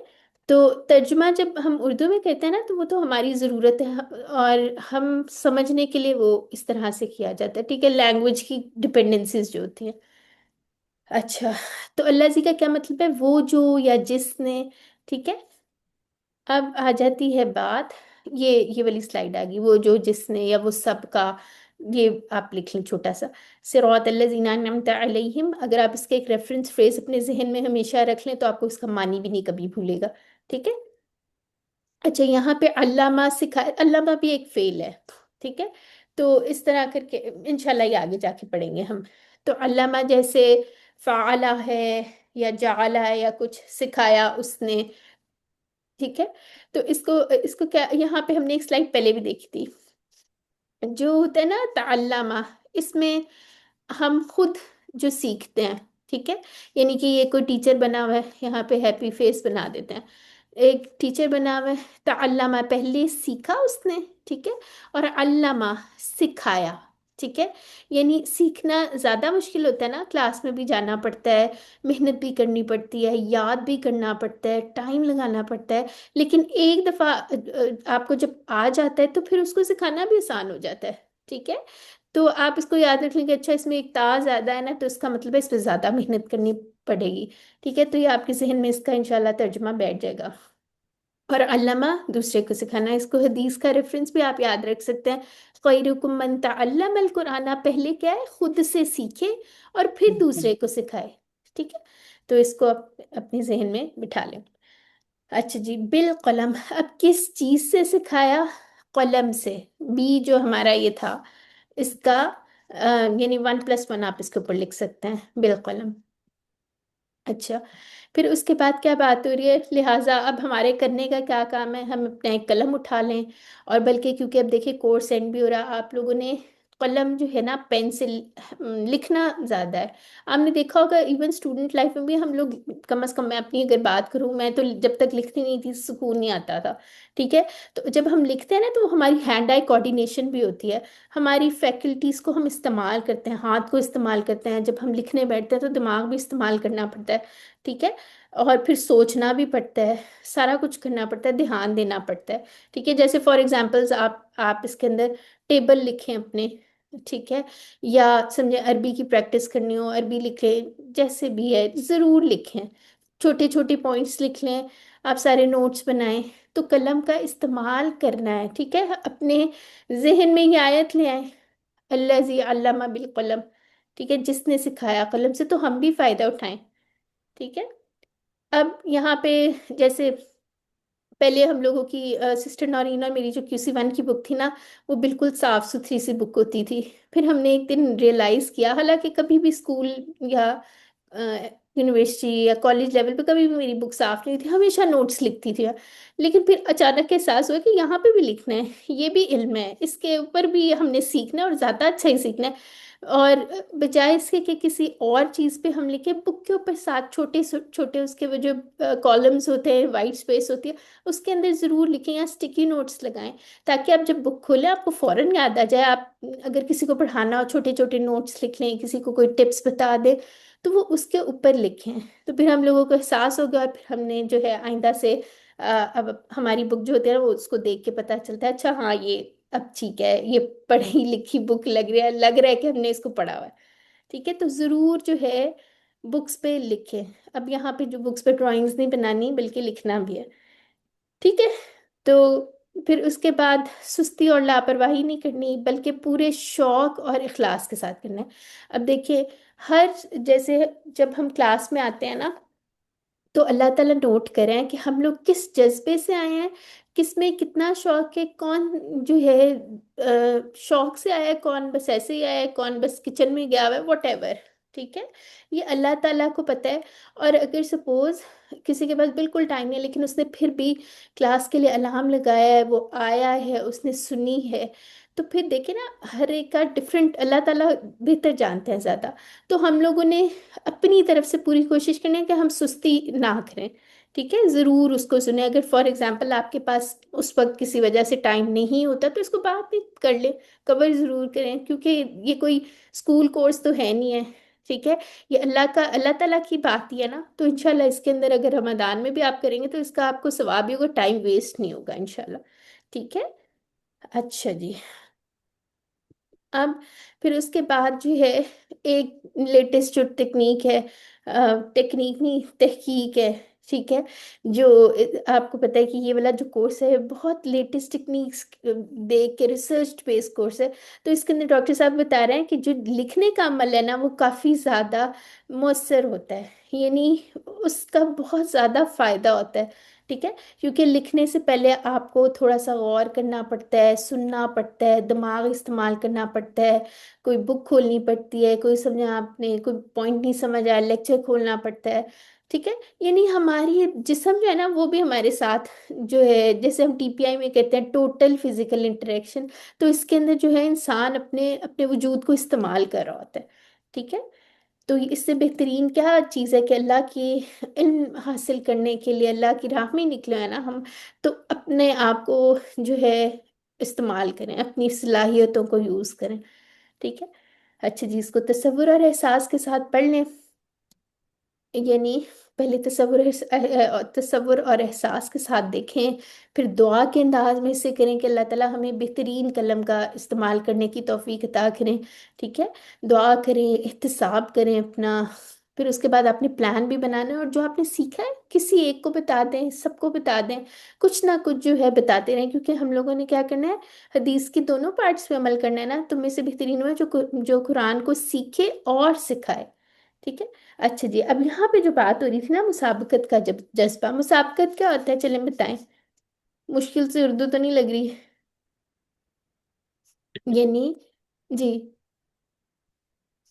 تو ترجمہ جب ہم اردو میں کہتے ہیں نا، تو وہ تو ہماری ضرورت ہے اور ہم سمجھنے کے لیے وہ اس طرح سے کیا جاتا ہے، ٹھیک ہے؟ لینگویج کی ڈپینڈنسیز جو ہوتی ہیں۔ اچھا، تو اللہ جی کا کیا مطلب ہے؟ وہ جو یا جس نے، ٹھیک ہے؟ اب آ جاتی ہے بات، یہ والی سلائیڈ آ گئی، وہ جو جس نے یا وہ سب کا، یہ آپ لکھ لیں چھوٹا سا، صراط الذین انعمت علیہم، اگر آپ اس کے ایک ریفرنس فریز اپنے ذہن میں ہمیشہ رکھ لیں تو آپ کو اس کا معنی بھی نہیں کبھی بھولے گا، ٹھیک ہے؟ اچھا، یہاں پہ علامہ سکھا، علامہ بھی ایک فعل ہے، ٹھیک ہے؟ تو اس طرح کر کے انشاءاللہ یہ آگے جا کے پڑھیں گے ہم۔ تو علامہ جیسے فعلہ ہے یا جعلہ ہے یا کچھ سکھایا اس نے، ٹھیک ہے؟ تو اس کو کیا، یہاں پہ ہم نے ایک سلائڈ پہلے بھی دیکھی تھی، جو ہوتا ہے نا تعلمہ، اس میں ہم خود جو سیکھتے ہیں، ٹھیک ہے؟ یعنی کہ یہ کوئی ٹیچر بنا ہوا ہے، یہاں پہ ہیپی فیس بنا دیتے ہیں، ایک ٹیچر بنا ہوا ہے، تعلمہ پہلے سیکھا اس نے، ٹھیک ہے؟ اور علامہ سکھایا، ٹھیک ہے؟ یعنی سیکھنا زیادہ مشکل ہوتا ہے نا، کلاس میں بھی جانا پڑتا ہے، محنت بھی کرنی پڑتی ہے، یاد بھی کرنا پڑتا ہے، ٹائم لگانا پڑتا ہے، لیکن ایک دفعہ آپ کو جب آ جاتا ہے تو پھر اس کو سکھانا بھی آسان ہو جاتا ہے، ٹھیک ہے؟ تو آپ اس کو یاد رکھ لیں کہ اچھا اس میں ایک تا زیادہ ہے نا، تو اس کا مطلب ہے اس پہ زیادہ محنت کرنی پڑے گی، ٹھیک ہے؟ تو یہ آپ کے ذہن میں اس کا انشاءاللہ ترجمہ بیٹھ جائے گا۔ اور علامہ دوسرے کو سکھانا، اس کو حدیث کا ریفرنس بھی آپ یاد رکھ سکتے ہیں، خیرکم من تعلم القرآن، پہلے کیا ہے؟ خود سے سیکھے اور پھر دوسرے کو سکھائے، ٹھیک ہے؟ تو اس کو اپنے ذہن میں بٹھا لیں۔ اچھا جی، بالقلم، اب کس چیز سے سکھایا؟ قلم سے، بی جو ہمارا یہ تھا، اس کا یعنی 1+1 آپ اس کے اوپر لکھ سکتے ہیں، بالقلم، अच्छा, फिर उसके बाद क्या बात हो रही है, लिहाजा अब हमारे करने का क्या काम है, हम अपना एक कलम उठा लें। और बल्कि क्योंकि अब देखिए कोर्स एंड भी हो रहा, आप लोगों ने कलम जो है ना, पेन से लिखना ज़्यादा है। आपने देखा होगा इवन स्टूडेंट लाइफ में भी हम लोग, कम से कम मैं अपनी अगर बात करूँ, मैं तो जब तक लिखती नहीं थी सुकून नहीं आता था। ठीक है। तो जब हम लिखते हैं ना तो हमारी हैंड आई कोऑर्डिनेशन भी होती है, हमारी फैकल्टीज को हम इस्तेमाल करते हैं, हाथ को इस्तेमाल करते हैं, जब हम लिखने बैठते हैं तो दिमाग भी इस्तेमाल करना पड़ता है। ठीक है। और फिर सोचना भी पड़ता है, सारा कुछ करना पड़ता है, ध्यान देना पड़ता है। ठीक है। जैसे फॉर एग्जांपल्स आप इसके अंदर टेबल लिखें अपने। ठीक है। या समझे अरबी की प्रैक्टिस करनी हो, अरबी लिखें, जैसे भी है ज़रूर लिखें, छोटे छोटे पॉइंट्स लिख लें। आप सारे नोट्स बनाएं। तो कलम का इस्तेमाल करना है। ठीक है। अपने जहन में ये आयत ले आए, अल्लाजी अल्लामा बिल कलम। ठीक है, जिसने सिखाया कलम से, तो हम भी फायदा उठाएं। ठीक है। अब यहाँ पे जैसे पहले हम लोगों की सिस्टर नौरीन और मेरी जो QC1 की बुक थी ना, वो बिल्कुल साफ सुथरी सी बुक होती थी। फिर हमने एक दिन रियलाइज किया, हालांकि कभी भी स्कूल या यूनिवर्सिटी या कॉलेज लेवल पे कभी भी मेरी बुक साफ नहीं थी, हमेशा नोट्स लिखती थी। लेकिन फिर अचानक एहसास हुआ कि यहाँ पे भी लिखना है, ये भी इल्म है, इसके ऊपर भी हमने सीखना है और ज़्यादा अच्छा ही सीखना है। और बजाय इसके कि किसी और चीज़ पे हम लिखे, बुक के ऊपर साथ छोटे छोटे उसके वो जो कॉलम्स होते हैं, वाइट स्पेस होती है, उसके अंदर ज़रूर लिखें या स्टिकी नोट्स लगाएं, ताकि आप जब बुक खोलें आपको फ़ौरन याद आ जाए। आप अगर किसी को पढ़ाना हो, छोटे छोटे नोट्स लिख लें, किसी को कोई टिप्स बता दे तो वो उसके ऊपर लिखें। तो फिर हम लोगों को एहसास हो गया, और फिर हमने जो है आइंदा से अब हमारी बुक जो होती है ना, वो उसको देख के पता चलता है, अच्छा हाँ ये अब ठीक है, ये पढ़ी लिखी बुक लग रही है, लग रहा है कि हमने इसको पढ़ा हुआ है। ठीक है। तो ज़रूर जो है बुक्स पे लिखें। अब यहाँ पे जो बुक्स पे ड्राइंग्स नहीं बनानी बल्कि लिखना भी है। ठीक है। तो फिर उसके बाद सुस्ती और लापरवाही नहीं करनी, बल्कि पूरे शौक और इखलास के साथ करना है। अब देखिए, हर जैसे जब हम क्लास में आते हैं ना, तो अल्लाह ताला नोट करें कि हम लोग किस जज्बे से आए हैं, किस में कितना शौक है, कौन जो है शौक से आया है, कौन बस ऐसे ही आया है, कौन बस किचन में गया हुआ है, वट एवर। ठीक है। ये अल्लाह ताला को पता है। और अगर सपोज किसी के पास बिल्कुल टाइम नहीं है, लेकिन उसने फिर भी क्लास के लिए अलार्म लगाया है, वो आया है, उसने सुनी है, तो फिर देखिए ना, हर एक का डिफरेंट, अल्लाह ताला बेहतर जानते हैं ज़्यादा। तो हम लोगों ने अपनी तरफ से पूरी कोशिश करनी है कि हम सुस्ती ना करें। ठीक है। ज़रूर उसको सुने। अगर फॉर एग्जांपल आपके पास उस वक्त किसी वजह से टाइम नहीं होता, तो इसको बाद में कर ले, कवर ज़रूर करें, क्योंकि ये कोई स्कूल कोर्स तो है नहीं है। ठीक है। ये अल्लाह ताला की बात ही है ना, तो इंशाल्लाह इसके अंदर अगर रमदान में भी आप करेंगे तो इसका आपको सवाब भी होगा, टाइम वेस्ट नहीं होगा इंशाल्लाह। ठीक है। अच्छा जी। अब फिर उसके बाद जो है एक लेटेस्ट जो टेक्निक है, टेक्निक नहीं तहकीक है। ठीक है। जो आपको पता है कि ये वाला जो कोर्स है बहुत लेटेस्ट टेक्निक्स देख के रिसर्च बेस्ड कोर्स है। तो इसके अंदर डॉक्टर साहब बता रहे हैं कि जो लिखने का अमल है ना, वो काफ़ी ज़्यादा मौसर होता है, यानी उसका बहुत ज़्यादा फायदा होता है। ठीक है। क्योंकि लिखने से पहले आपको थोड़ा सा गौर करना पड़ता है, सुनना पड़ता है, दिमाग इस्तेमाल करना पड़ता है, कोई बुक खोलनी पड़ती है, कोई समझा आपने कोई पॉइंट नहीं समझ आया, लेक्चर खोलना पड़ता है। ठीक है। यानी हमारी जिस्म जो है ना, वो भी हमारे साथ जो है, जैसे हम TPI में कहते हैं टोटल फिजिकल इंटरेक्शन, तो इसके अंदर जो है इंसान अपने अपने वजूद को इस्तेमाल कर रहा होता है। ठीक है। तो इससे बेहतरीन क्या चीज़ है कि अल्लाह की इल्म हासिल करने के लिए अल्लाह की राह में निकले हैं ना हम, तो अपने आप को जो है इस्तेमाल करें, अपनी सलाहियतों को यूज़ करें। ठीक है। अच्छा जी, इसको तसव्वुर और एहसास के साथ पढ़ लें। यानी पहले तसव्वुर और एहसास के साथ देखें, फिर दुआ के अंदाज में इसे करें कि अल्लाह ताला हमें बेहतरीन कलम का इस्तेमाल करने की तौफीक अता करें। ठीक है। दुआ करें, एहतिसाब करें अपना। फिर उसके बाद आपने प्लान भी बनाना है, और जो आपने सीखा है किसी एक को बता दें, सबको बता दें, कुछ ना कुछ जो है बताते रहें, क्योंकि हम लोगों ने क्या करना है, हदीस की दोनों पार्ट्स पे अमल करना है ना। तो में से बेहतरीन हुआ जो कुरान को सीखे और सिखाए। ठीक है। अच्छा जी, अब यहाँ पे जो बात हो रही थी ना, मुसाबकत का जब जज्बा, मुसाबकत क्या होता है, चलें बताएं। मुश्किल से उर्दू तो नहीं लग रही? यानी जी,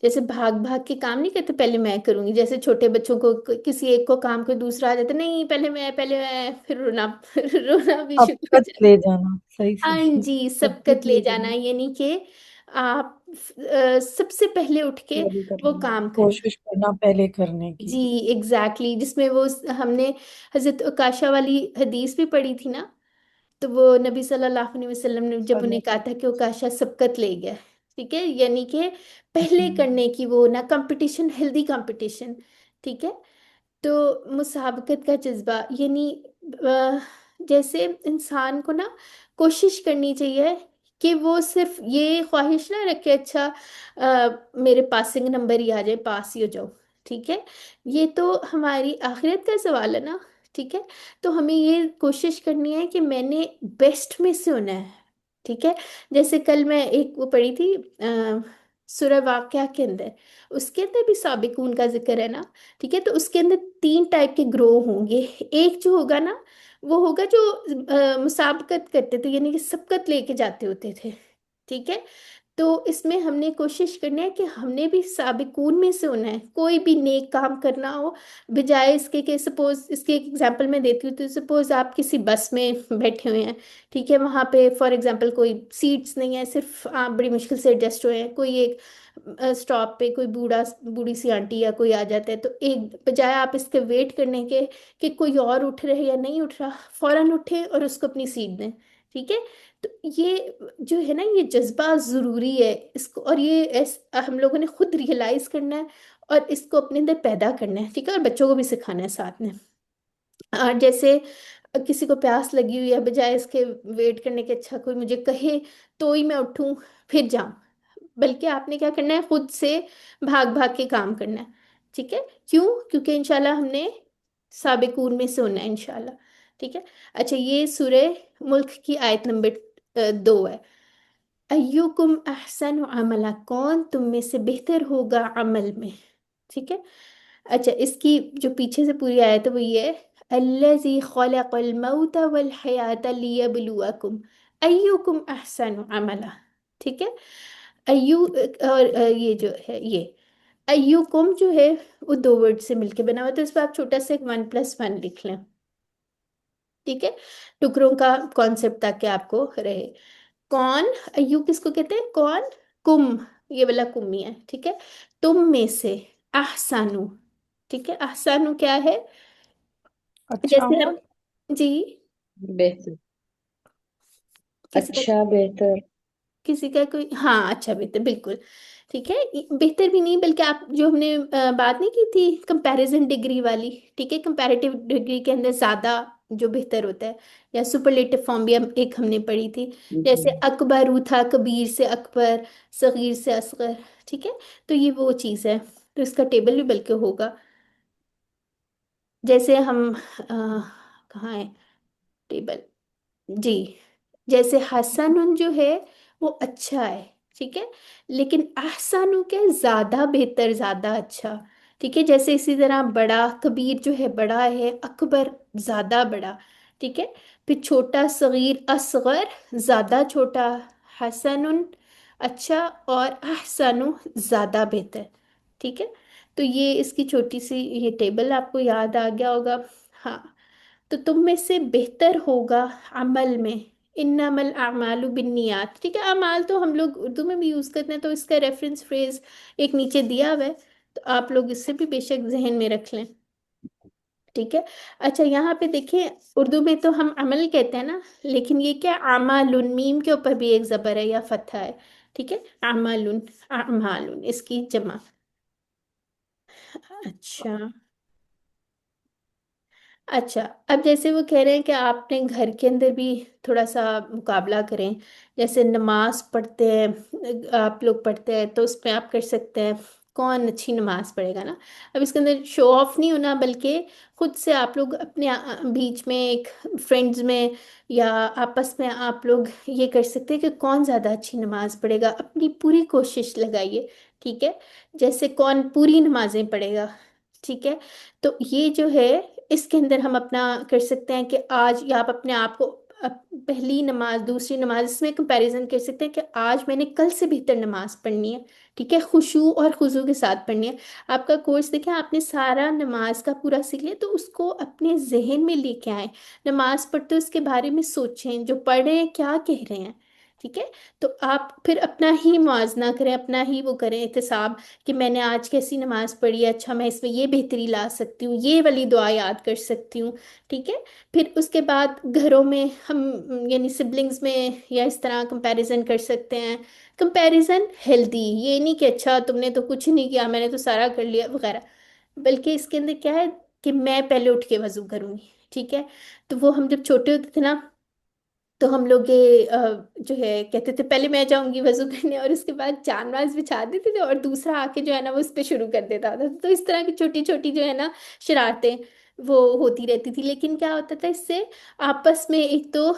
जैसे भाग भाग के काम नहीं करते, पहले मैं करूंगी, जैसे छोटे बच्चों को किसी एक को काम को दूसरा आ जाता, नहीं पहले मैं, फिर रोना रोना भी अब शुरू हो कत जाता। ले जाना, सही हाँ सही। जी, अब सबकत कत ले ले जाना, जाना, यानी कि आप सबसे पहले उठ के पहले वो करना, काम करना। कोशिश करना पहले करने की। जी एग्जैक्टली exactly, जिसमें वो हमने हजरत उकाशा वाली हदीस भी पढ़ी थी ना। तो वो नबी सल्लल्लाहु अलैहि वसल्लम ने जब उन्हें कहा था कि उकाशा सबकत ले गया, ठीक है, यानी कि पहले करने की वो ना, कंपटीशन, हेल्दी कंपटीशन, ठीक है। तो मुसाबकत का जज्बा, यानी अ, जैसे इंसान को ना कोशिश करनी चाहिए कि वो सिर्फ ये ख्वाहिश ना रखे, अच्छा मेरे पासिंग नंबर ही आ जाए, पास ही हो जाओ, ठीक है। ये तो हमारी आखिरत का सवाल है ना, ठीक है। तो हमें ये कोशिश करनी है कि मैंने बेस्ट में से होना है, ठीक है। जैसे कल मैं एक वो पढ़ी थी सूरह वाक़या के अंदर, उसके अंदर भी साबिकून का जिक्र है ना, ठीक है। तो उसके अंदर तीन टाइप के ग्रोह होंगे। एक जो होगा ना, वो होगा जो मुसाबकत करते थे, यानी कि सबकत लेके जाते होते थे, ठीक है। तो इसमें हमने कोशिश करनी है कि हमने भी साबिकून में से होना है, कोई भी नेक काम करना हो, बजाय इसके कि सपोज, इसके एक एग्जांपल मैं देती हूँ, तो सपोज आप किसी बस में बैठे हुए हैं, ठीक है, वहाँ पे फॉर एग्जांपल कोई सीट्स नहीं है, सिर्फ आप बड़ी मुश्किल से एडजस्ट हुए हैं, कोई एक स्टॉप पे कोई बूढ़ी सी आंटी या कोई आ जाता है, तो एक बजाय आप इसके वेट करने के कि कोई और उठ रहे या नहीं उठ रहा, फौरन उठे और उसको अपनी सीट दें, ठीक है। तो ये जो है ना, ये जज्बा ज़रूरी है इसको, और ये हम लोगों ने खुद रियलाइज करना है और इसको अपने अंदर पैदा करना है, ठीक है, और बच्चों को भी सिखाना है साथ में। और जैसे किसी को प्यास लगी हुई है, बजाय इसके वेट करने के अच्छा कोई मुझे कहे तो ही मैं उठूं फिर जाऊं, बल्कि आपने क्या करना है, खुद से भाग भाग के काम करना है, ठीक है। क्यों? क्योंकि इंशाल्लाह हमने साबिकून में से होना है इंशाल्लाह, ठीक है। अच्छा, ये सूरह मुल्क की आयत नंबर 2 है। अय्युकुम अहसन अमला, कौन तुम में से बेहतर होगा अमल में, ठीक है। अच्छा, इसकी जो पीछे से पूरी आयत है वो ये है, अल्लज़ी खलक़ल मौत वल हयात लियब्लुवकुम अय्युकुम अहसन अमला, ठीक है। और ये जो है, ये अय्युकुम जो है वो दो वर्ड से मिलके बना हुआ है, तो इस पर आप छोटा सा एक 1+1 लिख लें, ठीक है। टुकड़ों का कॉन्सेप्ट ताकि आपको रहे। कौन, अय्यू किसको कहते हैं, कौन, कुम, ये वाला कुम ही है, ठीक है। तुम में से, ahsanu, ठीक है, ahsanu क्या है, अच्छा जैसे हो, हम, जी, बेहतर, किसी का अच्छा बेहतर। किसी का कोई, हाँ अच्छा बेहतर, बिल्कुल ठीक है। बेहतर भी नहीं, बल्कि आप जो हमने बात नहीं की थी कंपैरिजन डिग्री वाली, ठीक है, कंपैरेटिव डिग्री के अंदर ज्यादा जो बेहतर होता है, या सुपरलेटिव फॉर्म भी हम एक हमने पढ़ी थी, जी। जैसे अकबर था, कबीर से अकबर, सगीर से असगर, ठीक है। तो ये वो चीज़ है, तो इसका टेबल भी बल्कि होगा, जैसे हम कहाँ है टेबल, जी, जैसे हसनुन जो है वो अच्छा है, ठीक है, लेकिन ahsanu क्या है, ज्यादा बेहतर, ज्यादा अच्छा, ठीक है। जैसे इसी तरह बड़ा, कबीर जो है बड़ा है, अकबर ज्यादा बड़ा, ठीक है। फिर छोटा, सगीर, असगर ज्यादा छोटा, हसनुन अच्छा, और ahsanu ज्यादा बेहतर, ठीक है। तो ये इसकी छोटी सी ये टेबल आपको याद आ गया होगा। हाँ, तो तुम में से बेहतर होगा अमल में, इन्नमल अमालु बिन्नियात, ठीक है। अमाल तो हम लोग उर्दू में भी यूज करते हैं, तो इसका रेफरेंस फ्रेज एक नीचे दिया हुआ है, तो आप लोग इससे भी बेशक जहन में रख लें, ठीक है। अच्छा, यहाँ पे देखिए, उर्दू में तो हम अमल कहते हैं ना, लेकिन ये क्या, अमालुन, मीम के ऊपर भी एक जबर है या फतहा है, ठीक है, अमालुन, अमालुन इसकी जमा। अच्छा, अच्छा, अब जैसे वो कह रहे हैं कि आपने घर के अंदर भी थोड़ा सा मुकाबला करें, जैसे नमाज पढ़ते हैं, आप लोग पढ़ते हैं, तो उसमें आप कर सकते हैं कौन अच्छी नमाज पढ़ेगा ना। अब इसके अंदर शो ऑफ नहीं होना, बल्कि खुद से आप लोग अपने बीच में एक फ्रेंड्स में या आपस में आप लोग ये कर सकते हैं कि कौन ज़्यादा अच्छी नमाज पढ़ेगा, अपनी पूरी कोशिश लगाइए, ठीक है। जैसे कौन पूरी नमाजें पढ़ेगा, ठीक है। तो ये जो है, इसके अंदर हम अपना कर सकते हैं कि आज, या आप अपने आप को پہلی نماز دوسری نماز اس میں کنپیریزن کر سکتے ہیں کہ آج میں نے کل سے بہتر نماز پڑھنی ہے، ٹھیک ہے، خشوع اور خضوع کے ساتھ پڑھنی ہے۔ آپ کا کورس دیکھیں، آپ نے سارا نماز کا پورا سیکھ لیا، تو اس کو اپنے ذہن میں لے کے آئیں، نماز پڑھتے اس کے بارے میں سوچیں، جو پڑھ رہے ہیں کیا کہہ رہے ہیں، ٹھیک ہے۔ تو آپ پھر اپنا ہی موازنہ کریں، اپنا ہی وہ کریں احتساب کہ میں نے آج کیسی نماز پڑھی ہے، اچھا میں اس میں یہ بہتری لا سکتی ہوں، یہ والی دعا یاد کر سکتی ہوں، ٹھیک ہے۔ پھر اس کے بعد گھروں میں ہم یعنی سبلنگز میں یا اس طرح کمپیریزن کر سکتے ہیں۔ کمپیریزن ہیلدی، یہ نہیں کہ اچھا تم نے تو کچھ نہیں کیا میں نے تو سارا کر لیا وغیرہ، بلکہ اس کے اندر کیا ہے کہ میں پہلے اٹھ کے وضو کروں گی، ٹھیک ہے۔ تو وہ ہم جب چھوٹے ہوتے تھے نا، تو ہم لوگ یہ جو ہے کہتے تھے پہلے میں جاؤں گی وضو کرنے، اور اس کے بعد جانواز بچھا دیتے تھے اور دوسرا آ کے جو ہے نا وہ اس پہ شروع کر دیتا تھا، تو اس طرح کی چھوٹی چھوٹی جو ہے نا شرارتیں وہ ہوتی رہتی تھی، لیکن کیا ہوتا تھا اس سے آپس میں ایک تو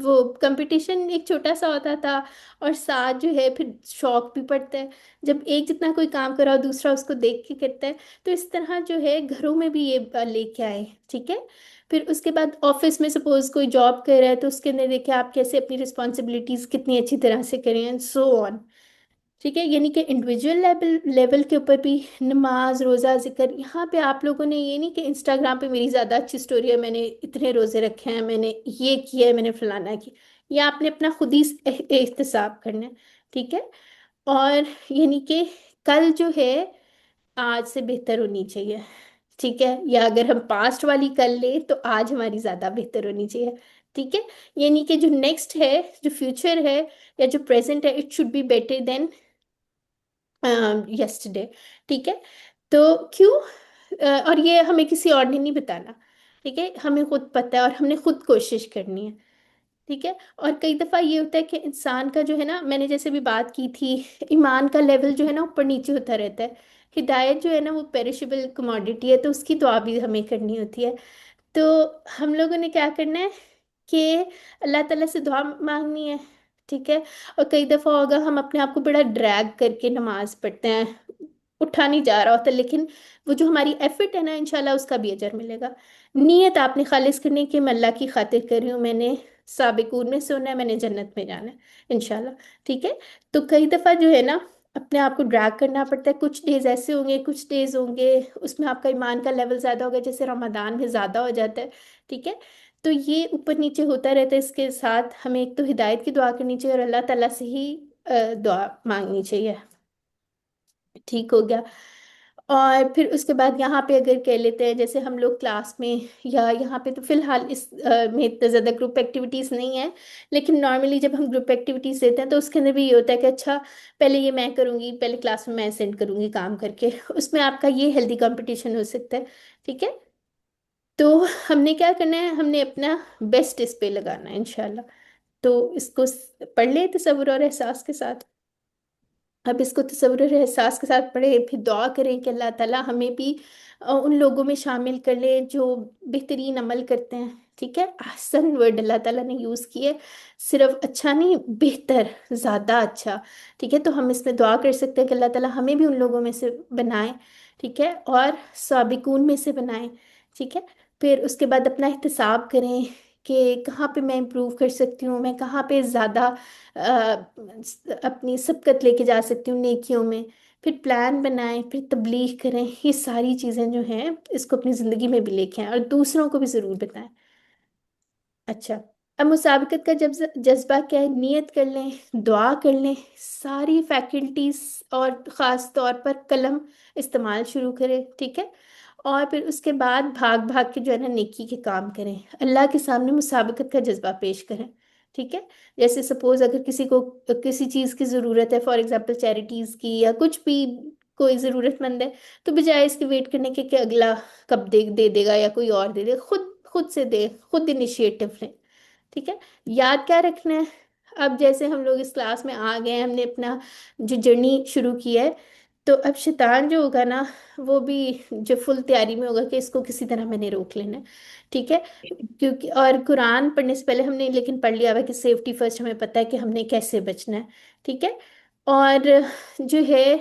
وہ کمپٹیشن ایک چھوٹا سا ہوتا تھا، اور ساتھ جو ہے پھر شوق بھی پڑتا ہے، جب ایک جتنا کوئی کام کرا اور دوسرا اس کو دیکھ کے کرتا ہے، تو اس طرح جو ہے گھروں میں بھی یہ لے کے آئے، ٹھیک ہے۔ پھر اس کے بعد آفس میں سپوز کوئی جاب کر رہا ہے تو اس کے اندر دیکھیں آپ کیسے اپنی رسپانسبلٹیز کتنی اچھی طرح سے کریں، سو آن، ٹھیک ہے۔ یعنی کہ انڈیویجول لیول کے اوپر بھی نماز روزہ ذکر، یہاں پہ آپ لوگوں نے یہ نہیں کہ انسٹاگرام پہ میری زیادہ اچھی سٹوری ہے، میں نے اتنے روزے رکھے ہیں، میں نے یہ کیا ہے، میں نے فلانا کیا، یہ آپ نے اپنا خود ہی احتساب کرنا ہے، ٹھیک ہے۔ اور یعنی کہ کل جو ہے آج سے بہتر ہونی چاہیے، ٹھیک ہے، یا اگر ہم پاسٹ والی کر لیں تو آج ہماری زیادہ بہتر ہونی چاہیے، ٹھیک ہے۔ یعنی کہ جو نیکسٹ ہے، جو فیوچر ہے یا جو پریزنٹ ہے، it should be better than yesterday, ٹھیک ہے۔ تو کیوں اور یہ ہمیں کسی اور نے نہیں بتانا، ٹھیک ہے، ہمیں خود پتہ ہے اور ہم نے خود کوشش کرنی ہے، ٹھیک ہے۔ اور کئی دفعہ یہ ہوتا ہے کہ انسان کا جو ہے نا، میں نے جیسے بھی بات کی تھی، ایمان کا لیول جو ہے نا اوپر نیچے ہوتا رہتا ہے، ہدایت جو ہے نا وہ پیرشبل کموڈٹی ہے، تو اس کی دعا بھی ہمیں کرنی ہوتی ہے۔ تو ہم لوگوں نے کیا کرنا ہے کہ اللہ تعالیٰ سے دعا مانگنی ہے، ٹھیک ہے۔ اور کئی دفعہ ہوگا ہم اپنے آپ کو بڑا ڈریگ کر کے نماز پڑھتے ہیں، اٹھا نہیں جا رہا ہوتا، لیکن وہ جو ہماری ایفرٹ ہے نا انشاءاللہ اس کا بھی اجر ملے گا۔ نیت آپ نے خالص کرنی کہ میں اللہ کی خاطر کر رہی ہوں، میں نے سابقون میں سے ہونا ہے، میں نے جنت میں جانا ہے انشاءاللہ، ٹھیک ہے۔ تو کئی دفعہ جو ہے نا اپنے آپ کو ڈریگ کرنا پڑتا ہے، کچھ ڈیز ایسے ہوں گے، کچھ ڈیز ہوں گے اس میں آپ کا ایمان کا لیول زیادہ ہوگا، جیسے رمضان میں زیادہ ہو جاتا ہے، ٹھیک ہے۔ تو یہ اوپر نیچے ہوتا رہتا ہے، اس کے ساتھ ہمیں ایک تو ہدایت کی دعا کرنی چاہیے اور اللہ تعالیٰ سے ہی دعا مانگنی چاہیے، ٹھیک ہو گیا۔ اور پھر اس کے بعد یہاں پہ اگر کہہ لیتے ہیں جیسے ہم لوگ کلاس میں یا یہاں پہ، تو فی الحال اس میں اتنا زیادہ گروپ ایکٹیویٹیز نہیں ہیں، لیکن نارملی جب ہم گروپ ایکٹیویٹیز دیتے ہیں تو اس کے اندر بھی یہ ہوتا ہے کہ اچھا پہلے یہ میں کروں گی، پہلے کلاس میں سینڈ کروں گی کام کر کے، اس میں آپ کا یہ ہیلدی کمپٹیشن ہو سکتا ہے، ٹھیک ہے۔ تو ہم نے کیا کرنا ہے، ہم نے اپنا بیسٹ اس پہ لگانا ہے انشاءاللہ۔ تو اس کو پڑھ لیں تصور اور احساس کے ساتھ، اب اس کو تصور اور احساس کے ساتھ پڑھیں، پھر دعا کریں کہ اللہ تعالیٰ ہمیں بھی ان لوگوں میں شامل کر لے جو بہترین عمل کرتے ہیں، ٹھیک ہے۔ احسن ورڈ اللہ تعالیٰ نے یوز کی ہے، صرف اچھا نہیں، بہتر، زیادہ اچھا، ٹھیک ہے۔ تو ہم اس میں دعا کر سکتے ہیں کہ اللہ تعالیٰ ہمیں بھی ان لوگوں میں سے بنائیں، ٹھیک ہے، اور سابقون میں سے بنائیں، ٹھیک ہے۔ پھر اس کے بعد اپنا احتساب کریں کہ کہاں پہ میں امپروو کر سکتی ہوں، میں کہاں پہ زیادہ اپنی سبقت لے کے جا سکتی ہوں نیکیوں میں، پھر پلان بنائیں، پھر تبلیغ کریں، یہ ساری چیزیں جو ہیں اس کو اپنی زندگی میں بھی لے کے آئیں اور دوسروں کو بھی ضرور بتائیں۔ اچھا، اب مسابقت کا جذبہ کیا ہے، نیت کر لیں، دعا کر لیں، ساری فیکلٹیز اور خاص طور پر قلم استعمال شروع کریں، ٹھیک ہے۔ اور پھر اس کے بعد بھاگ بھاگ کے جو ہے نا نیکی کے کام کریں، اللہ کے سامنے مسابقت کا جذبہ پیش کریں، ٹھیک ہے۔ جیسے سپوز اگر کسی کو کسی چیز کی ضرورت ہے، فار ایگزامپل چیریٹیز کی یا کچھ بھی، کوئی ضرورت مند ہے، تو بجائے اس کے ویٹ کرنے کے کہ اگلا کب دے دے گا یا کوئی اور دے دے، خود خود سے دے، خود انیشیٹو لیں، ٹھیک ہے۔ یاد کیا رکھنا ہے، اب جیسے ہم لوگ اس کلاس میں آ گئے ہیں، ہم نے اپنا جو جرنی شروع کی ہے، تو اب شیطان جو ہوگا نا وہ بھی جو فل تیاری میں ہوگا کہ اس کو کسی طرح میں نے روک لینا ہے، ٹھیک ہے۔ کیونکہ اور قرآن پڑھنے سے پہلے ہم نے لیکن پڑھ لیا ہوا کہ سیفٹی فرسٹ، ہمیں پتہ ہے کہ ہم نے کیسے بچنا ہے، ٹھیک ہے۔ اور جو ہے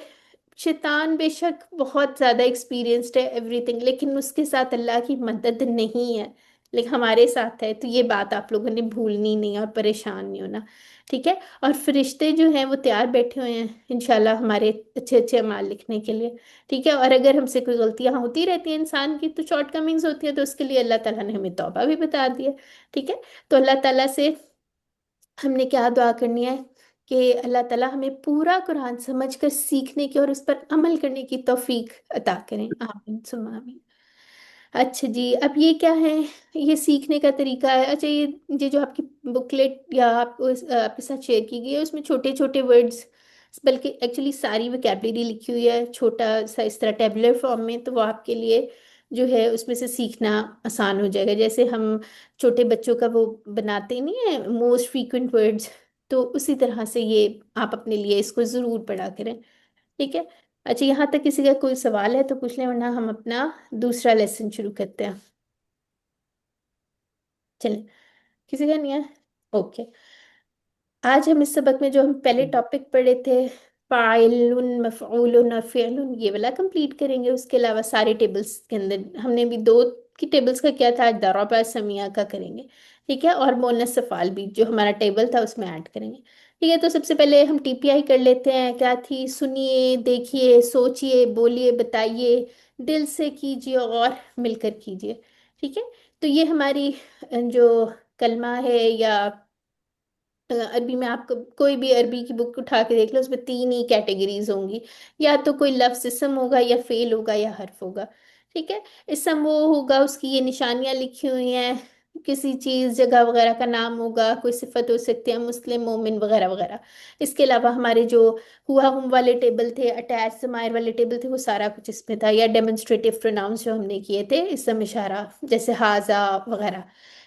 شیطان بے شک بہت زیادہ ایکسپیرینسڈ ہے ایوری تھنگ، لیکن اس کے ساتھ اللہ کی مدد نہیں ہے، लेकिन हमारे साथ है, तो ये बात आप लोगों ने भूलनी नहीं और परेशान नहीं होना। ठीक है। और फरिश्ते जो हैं वो तैयार बैठे हुए हैं इंशाल्लाह हमारे अच्छे अच्छे अमाल लिखने के लिए। ठीक है। और अगर हमसे कोई गलतियां होती रहती हैं इंसान की, तो शॉर्ट कमिंग्स होती है, तो उसके लिए अल्लाह ताला ने हमें तौबा भी बता दिया। ठीक है। तो अल्लाह ताला से हमने क्या दुआ करनी है कि अल्लाह ताला हमें पूरा कुरान समझकर सीखने की और उस पर अमल करने की तौफीक अता करें। आमीन सुम्मा आमीन। अच्छा जी, अब ये क्या है? ये सीखने का तरीका है। अच्छा, ये जो आपकी बुकलेट या आपको आपके साथ शेयर की गई है, उसमें छोटे छोटे वर्ड्स, बल्कि एक्चुअली सारी वोकैबलरी लिखी हुई है छोटा सा इस तरह टेबुलर फॉर्म में, तो वो आपके लिए जो है उसमें से सीखना आसान हो जाएगा। जैसे हम छोटे बच्चों का वो बनाते नहीं है मोस्ट फ्रीक्वेंट वर्ड्स, तो उसी तरह से ये आप अपने लिए इसको ज़रूर पढ़ा करें। ठीक है। अच्छा, यहाँ तक किसी का कोई सवाल है तो पूछ लें, वरना हम अपना दूसरा लेसन शुरू करते हैं। चलें, किसी का नहीं है? ओके। आज हम इस सबक में जो हम पहले टॉपिक पढ़े थे, फाइलुन मफऊलुन और फिअलुन, ये वाला कंप्लीट करेंगे। उसके अलावा सारे टेबल्स के अंदर हमने भी दो की टेबल्स का किया था, आज दरबा समिया का करेंगे। ठीक है। और मोनस सफ़ाल भी जो हमारा टेबल था उसमें ऐड करेंगे। ठीक है। तो सबसे पहले हम टीपीआई कर लेते हैं। क्या थी? सुनिए, देखिए, सोचिए, बोलिए, बताइए, दिल से कीजिए और मिलकर कीजिए। ठीक है। तो ये हमारी जो कलमा है, या अरबी में आप कोई भी अरबी की बुक उठा के देख लो, उसमें तीन ही कैटेगरीज होंगी। या तो कोई लफ्ज इसम होगा, या फेल होगा, या हर्फ होगा। ठीक है। इसम वो होगा उसकी ये निशानियां लिखी हुई हैं, किसी चीज जगह वगैरह का नाम होगा, कोई सिफत हो सकती है, मुस्लिम, मोमिन वगैरह वगैरह। इसके अलावा हमारे जो हुआ हम वाले टेबल थे, अटैच समायर वाले टेबल थे, वो सारा कुछ इसमें था। या डेमोन्स्ट्रेटिव प्रोनाउंस जो हमने किए थे, इसम इशारा, जैसे हाजा वगैरह,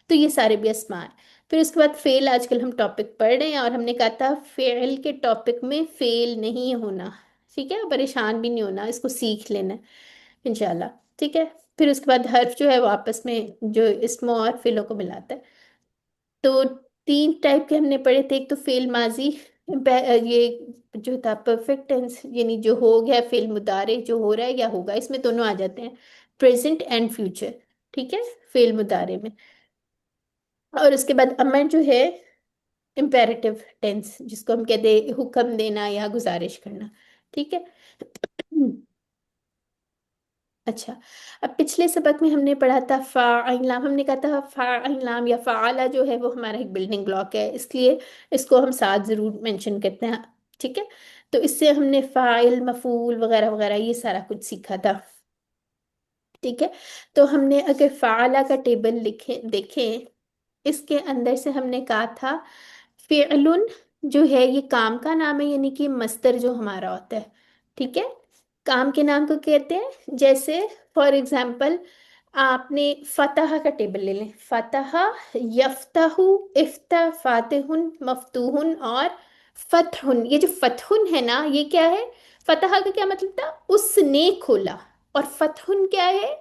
तो ये सारे भी अस्मा। फिर उसके बाद फेल, आजकल हम टॉपिक पढ़ रहे हैं और हमने कहा था फेल के टॉपिक में फेल नहीं होना। ठीक है। परेशान भी नहीं होना, इसको सीख लेना है इंशाल्लाह। ठीक है। फिर उसके बाद हर्फ जो है वो आपस में जो इसमों और फेलों को मिलाता है। तो तीन टाइप के हमने पढ़े थे। एक तो फेल माजी, ये जो था परफेक्ट टेंस, यानी जो हो गया, फेल मुदारे जो हो रहा है या होगा, इसमें दोनों आ जाते हैं, प्रेजेंट एंड फ्यूचर। ठीक है। फेल मुदारे में। और उसके बाद अमर जो है इम्पेरेटिव टेंस, जिसको हम कहते हैं हुक्म देना या गुजारिश करना। ठीक है। अच्छा, अब पिछले सबक में हमने पढ़ा था फाइलाम। हमने कहा था फाइलाम या फाला जो है वो हमारा एक बिल्डिंग ब्लॉक है, इसलिए इसको हम साथ जरूर मेंशन करते हैं। ठीक है। तो इससे हमने फाइल मफूल वगैरह वगैरह ये सारा कुछ सीखा था। ठीक है। तो हमने अगर फाला का टेबल लिखे देखें, इसके अंदर से हमने कहा था फिअलुन जो है ये काम का नाम है, यानी कि मस्तर जो हमारा होता है। ठीक है। काम के नाम को कहते हैं। जैसे फॉर एग्जाम्पल आपने फतह का टेबल ले लें, फतह, यफ्तहु, इफ्ता, फातिहुन, मफ्तूहुन और फतहुन। ये जो फतहुन है ना, ये क्या है? फतह का क्या मतलब था? उसने खोला। और फतहुन क्या है?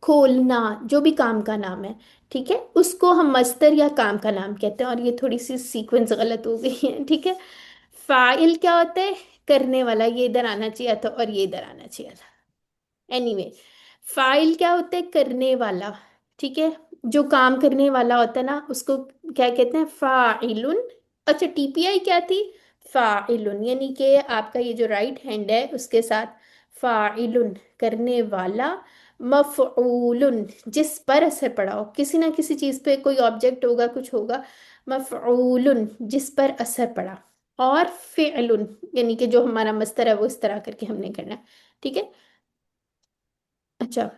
खोलना, जो भी काम का नाम है। ठीक है। उसको हम मस्तर या काम का नाम कहते हैं। और ये थोड़ी सी सीक्वेंस गलत हो गई है। ठीक है। फाइल क्या होता है? करने वाला, ये इधर आना चाहिए था और ये इधर आना चाहिए था। एनीवे, फाइल क्या होता है? करने वाला। ठीक है। जो काम करने वाला होता है ना, उसको क्या कहते हैं? फाइलुन। अच्छा, टीपीआई क्या थी? फाइलुन, यानी कि आपका ये जो राइट हैंड है उसके साथ फाइलुन, करने वाला, मफऊलुन, जिस पर असर पड़ा हो, किसी ना किसी चीज पे कोई ऑब्जेक्ट होगा, कुछ होगा, मफऊलुन, जिस पर असर पड़ा। और फिअलुन, यानी कि जो हमारा मस्तर है वो इस तरह करके हमने करना है। ठीक है। अच्छा,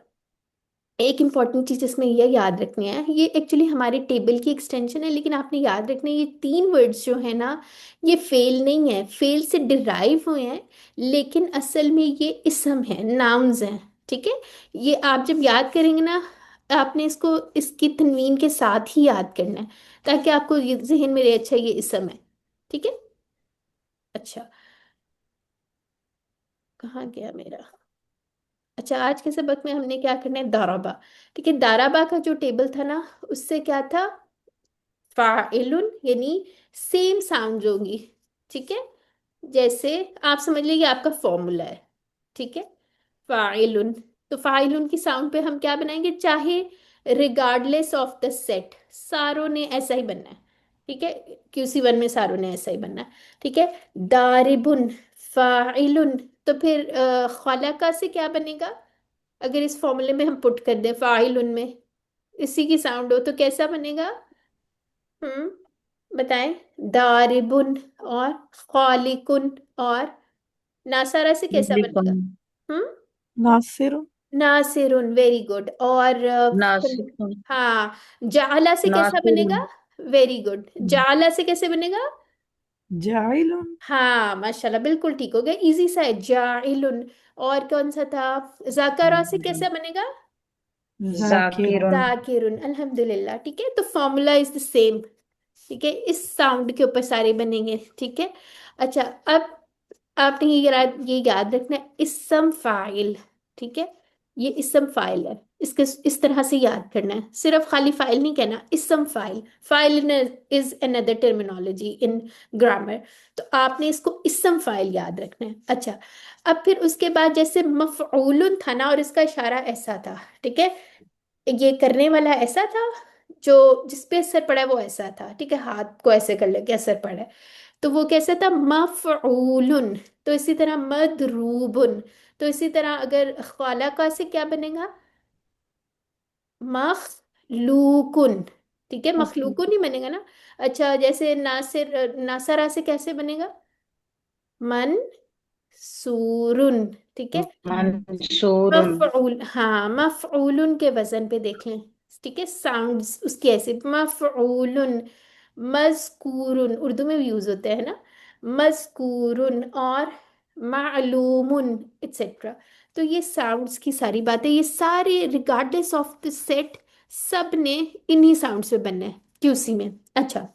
एक इम्पॉर्टेंट चीज इसमें यह याद रखनी है, ये एक्चुअली हमारे टेबल की एक्सटेंशन है, लेकिन आपने याद रखना है ये तीन वर्ड्स जो है ना, ये फेल नहीं है, फेल से डिराइव हुए हैं, लेकिन असल में ये इसम है, नाउन्स हैं। ठीक है। ये आप जब याद करेंगे ना, आपने इसको इसकी तनवीन के साथ ही याद करना है, ताकि आपको ये जहन में रहे, अच्छा ये इसम है। ठीक है। अच्छा, कहाँ गया मेरा? अच्छा, आज के सबक में हमने क्या करना है? दाराबा। ठीक है। दाराबा का जो टेबल था ना, उससे क्या था? फाइलुन, यानी सेम साउंड होगी। ठीक है। जैसे आप समझ लीजिए आपका फॉर्मूला है। ठीक है। फाइलुन, तो फाइलुन की साउंड पे हम क्या बनाएंगे? चाहे रिगार्डलेस ऑफ द सेट, सारों ने ऐसा ही बनना है। ठीक है, QC1 में सारों ने ऐसा ही बनना है। ठीक है। दारिबुन फाइलुन, तो फिर खलका से क्या बनेगा? अगर इस फॉर्मूले में हम पुट कर दें फाइलुन में, इसी की साउंड हो तो कैसा बनेगा? बताएं। दारिबुन और खालिकुन, और नासारा से कैसा मुस्लिकुन। बनेगा? हम्म। नासिर। नासिरुन, वेरी गुड। और नासिकुन। हाँ, जाला से कैसा नासिरुन। बनेगा? Very good. जाला से कैसे बनेगा? जाइलुन। हाँ माशाल्लाह, बिल्कुल ठीक हो गया, इजी सा है, जाइलुन। और कौन सा था? जाकरा से कैसा बनेगा? जाकिरुन। जाकिरुन। जाकिरुन, अल्हम्दुलिल्लाह। ठीक है, तो फॉर्मूला इज द सेम। ठीक है, इस साउंड के ऊपर सारे बनेंगे। ठीक है। अच्छा, अब आपने ये याद रखना है, इसम फाइल। ठीक है, ये इसम फाइल है, इसके इस तरह से याद करना है, सिर्फ खाली फाइल नहीं कहना, इसम file. File is another terminology in grammar. तो आपने इसको इसम फाइल याद रखना है। अच्छा, अब फिर उसके बाद जैसे मफऊलुन था ना, और इसका इशारा ऐसा था। ठीक है, ये करने वाला ऐसा था, जो जिस पे असर पड़ा है वो ऐसा था। ठीक है, हाथ को ऐसे कर लेके असर पड़ा है, तो वो कैसा था? मफऊलुन। तो इसी तरह मदरूबुन। तो इसी तरह अगर खाला से क्या बनेगा? मखलूकुन। ठीक है, मखलूकुन ही बनेगा ना। अच्छा, जैसे नासिर, नासरा से कैसे बनेगा? मन सूरुन। ठीक है। मंसूरुन। मफऊल, हाँ, मफऊलुन के वजन पे देख लें। ठीक है, साउंड्स उसकी ऐसे, मफऊलुन, मजकूरुन, उर्दू में भी यूज होते हैं ना, मजकूरुन और मालूमुन, एक्सेट्रा। तो ये साउंड्स की सारी बातें, ये सारे रिगार्डलेस ऑफ द सेट, सब ने इन्हीं साउंड्स पे बनना है QC में। अच्छा,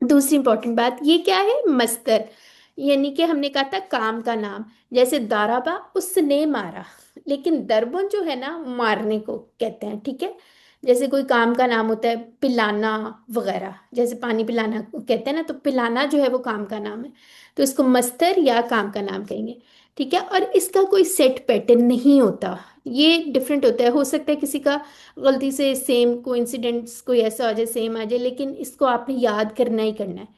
दूसरी इंपॉर्टेंट बात ये क्या है? मस्तर, यानी कि हमने कहा था काम का नाम। जैसे दाराबा, उसने मारा, लेकिन दरबुन जो है ना, मारने को कहते हैं। ठीक है, जैसे कोई काम का नाम होता है, पिलाना वगैरह, जैसे पानी पिलाना कहते हैं ना, तो पिलाना जो है वो काम का नाम है, तो इसको मस्तर या काम का नाम कहेंगे। ठीक है, और इसका कोई सेट पैटर्न नहीं होता, ये डिफरेंट होता है। हो सकता है किसी का गलती से सेम कोइंसिडेंट्स कोई ऐसा आ जाए, सेम आ जाए, लेकिन इसको आपने याद करना ही करना है।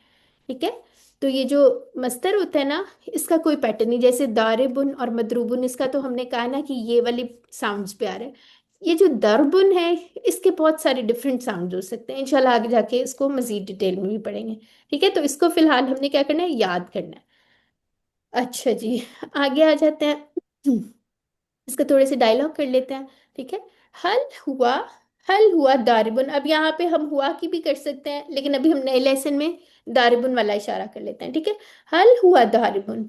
ठीक है, तो ये जो मस्तर होता है ना, इसका कोई पैटर्न नहीं। जैसे दारिबुन और मदरूबुन, इसका तो हमने कहा ना कि ये वाली साउंड्स पे आ रहे हैं। ये जो दरबुन है, इसके बहुत सारे डिफरेंट साउंड्स हो सकते हैं, इंशाल्लाह आगे जाके इसको मजीद डिटेल में भी पढ़ेंगे। ठीक है, तो इसको फिलहाल हमने क्या करना है? याद करना है। अच्छा जी, आगे आ जाते हैं। इसका थोड़े से डायलॉग कर लेते हैं। ठीक है। हल हुआ, हल हुआ दारिबुन। अब यहाँ पे हम हुआ की भी कर सकते हैं, लेकिन अभी हम नए लेसन में दारिबुन वाला इशारा कर लेते हैं। ठीक है, हल हुआ दारिबुन,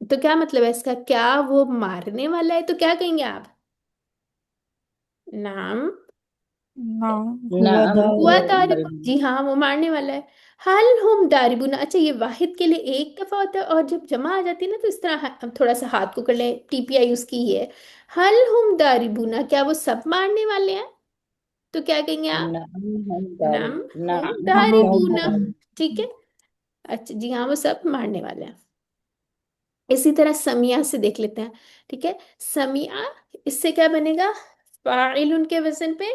तो क्या मतलब है इसका? क्या वो मारने वाला है? तो क्या कहेंगे आप? नाम नाम हुआ नाम हुआ दारिब। हुआ दारिबुन, दारिबुन। जी हाँ, वो मारने वाला है। हल हुम दारिबुन, अच्छा, ये वाहिद के लिए एक दफा होता है, और जब जमा आ जाती है ना, तो इस तरह हम थोड़ा सा हाथ को कर लें, TPI उसकी ही है। हल हुम दारिबुना, क्या वो सब मारने वाले हैं? तो क्या कहेंगे आप? नाम हम नाम दारिब। हुम नाम हम हम दारिबुना। दारिब। ठीक है। अच्छा जी हाँ, वो सब मारने वाले हैं। इसी तरह समिया से देख लेते हैं। ठीक है, समिया, इससे क्या बनेगा? फाइल के वजन पे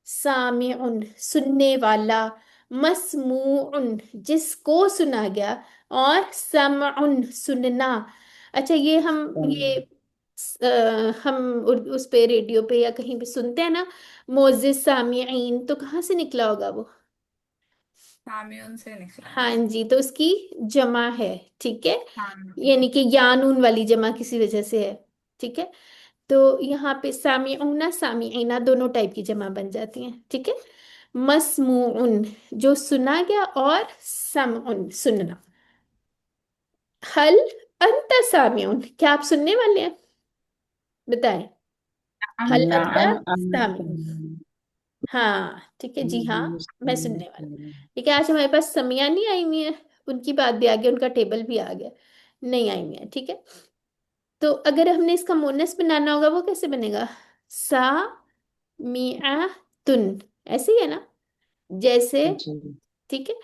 सामिउन, सुनने वाला। मसमूउन, जिसको सुना गया। और समउन, सुनना। अच्छा, ये हम ये हम उस पे रेडियो पे या कहीं पे सुनते हैं ना, मोजिज सामिईन, तो कहाँ से निकला होगा वो? सामियों से निकला है। हाँ जी, तो उसकी जमा है। ठीक है, हाँ। यानी कि यानून वाली जमा किसी वजह से है। ठीक है, तो यहाँ पे सामिऊना सामिईना दोनों टाइप की जमा बन जाती हैं। ठीक है, मसमूउन, जो सुना गया, और समउन, सुनना। हल अंत सामिउन, क्या आप सुनने वाले हैं? बताएं। हम हल अंत नाम सामिउन, हाँ ठीक है, जी हाँ, मैं सुनने वाला। ठीक है, आज हमारे पास समिया नहीं आई हुई है, उनकी बात भी आ गई, उनका टेबल भी आ गया, नहीं आई हुई है। ठीक है, तो अगर हमने इसका मोनस बनाना होगा, वो कैसे बनेगा? सा मिया तुन, ऐसे ही है ना, जैसे। जी। ठीक है,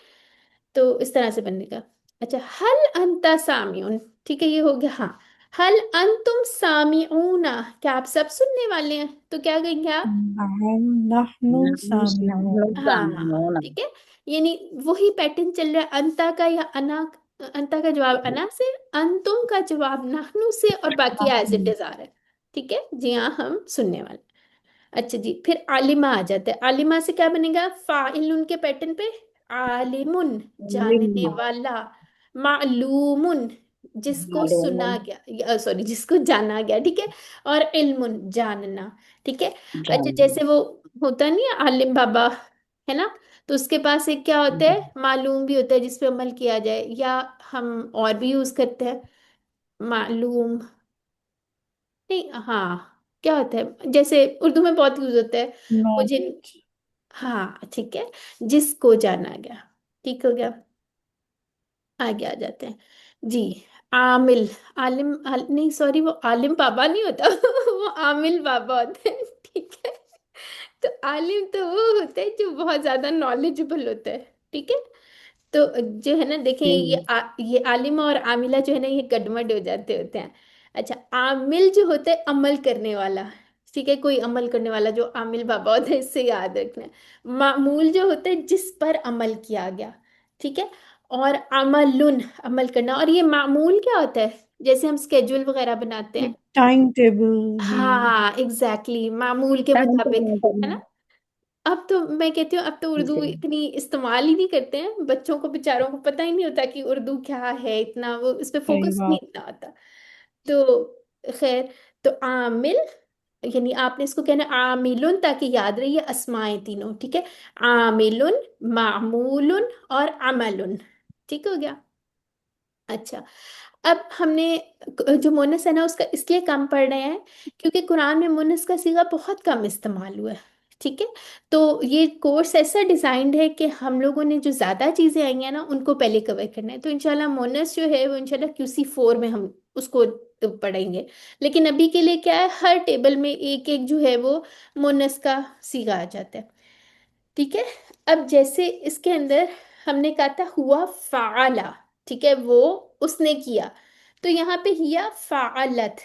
तो इस तरह से बनेगा। अच्छा, हल अंता सामियुन, ठीक है, ये हो गया। हाँ, हल अंतुम सामिऊना, क्या आप सब सुनने वाले हैं? तो क्या कहेंगे आप? نعم نحن سامعون. हाँ ठीक है, यानी वही पैटर्न चल रहा है, अंता का या अना, अंता का जवाब अना से, अंतुम का जवाब नाहनु से, और बाकी एज इट نحن इज आ रहा है। ठीक है जी, हाँ हम सुनने वाले। अच्छा जी, फिर आलिमा आ जाता है। आलिमा से क्या बनेगा? फाइल के पैटर्न पे, आलिमुन जानने वाला, मालूमुन जिसको सुना गया, सॉरी जिसको जाना गया, ठीक है, और इल्मुन जानना। ठीक है। अच्छा, जैसे वो होता नहीं है आलिम बाबा, है ना, तो उसके पास एक क्या होता है, मालूम भी होता है जिस पे अमल किया जाए, या हम और भी यूज करते हैं मालूम, नहीं हाँ, क्या होता है, जैसे उर्दू में बहुत यूज होता है, मुझे, knowledge. हाँ ठीक है, जिसको जाना गया। ठीक हो गया, आगे आ जाते हैं जी। आमिल, नहीं सॉरी, वो आलिम बाबा नहीं होता वो आमिल बाबा होते हैं। ठीक है, तो आलिम तो वो होता है जो बहुत ज्यादा नॉलेजेबल होता है। ठीक है, तो जो है ना, देखें ये आलिम और आमिला जो है ना, ये गडमड हो जाते होते हैं। अच्छा, आमिल जो होता है अमल करने वाला, ठीक है, कोई अमल करने वाला जो आमिल बाबा होता है, इससे याद रखना है। मामूल जो होता है जिस पर अमल किया गया। ठीक है, और अमलुन अमल करना, और ये मामूल क्या होता है, जैसे हम स्केड्यूल वगैरह बनाते हैं। Like timetable भी. हाँ एग्जैक्टली exactly, मामूल के मुताबिक, है ना। अब तो मैं कहती हूँ, अब तो उर्दू इतनी इस्तेमाल ही नहीं करते हैं, बच्चों को बेचारों को पता ही नहीं होता कि उर्दू क्या है, इतना वो इस पे सही फोकस नहीं बात. इतना आता। तो खैर, तो आमिल, यानी आपने इसको कहना आमिलुन, ताकि याद रहिए असमाएं तीनों। ठीक है, आमिलुन, मामूलुन और अमलुन। ठीक हो गया। अच्छा, अब हमने जो मुनस है ना, उसका इसलिए कम पढ़ रहे हैं क्योंकि कुरान में मुनस का सीगा बहुत कम इस्तेमाल हुआ है। ठीक है, तो ये कोर्स ऐसा डिजाइंड है कि हम लोगों ने जो ज़्यादा चीज़ें आई हैं ना, उनको पहले कवर करना है। तो इंशाल्लाह मुनस जो है वो इंशाल्लाह QC4 में हम उसको पढ़ेंगे। लेकिन अभी के लिए क्या है, हर टेबल में एक एक जो है वो मुनस का सीगा आ जाता है। ठीक है, अब जैसे इसके अंदर हमने कहा था हुआ फाला, ठीक है, वो उसने किया, तो यहाँ पे हिया फालत,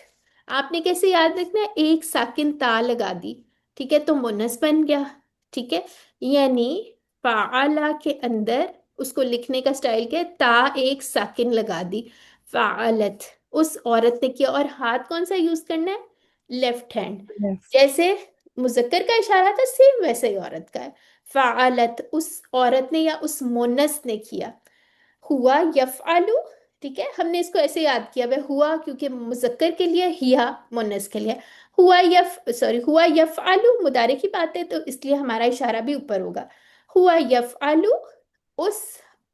आपने कैसे याद रखना है, एक साकिन ता लगा दी। ठीक है, तो मुन्नस बन गया। ठीक है, यानी फाला के अंदर उसको लिखने का स्टाइल क्या है, ता एक साकिन लगा दी, फालत, उस औरत ने किया। और हाथ कौन सा यूज करना है, लेफ्ट हैंड, Left. जैसे मुजक्कर का इशारा था सेम वैसे ही औरत का है। फ़ालत, उस औरत ने या उस मोनस ने किया। हुआ यफ़अलु, ठीक है, हमने इसको ऐसे याद किया वह हुआ, क्योंकि मुजक्कर के लिए, हिया मोनस के लिए। हुआ यफ़अलु मुदारे की बात है, तो इसलिए हमारा इशारा भी ऊपर होगा। हुआ यफ़अलु, उस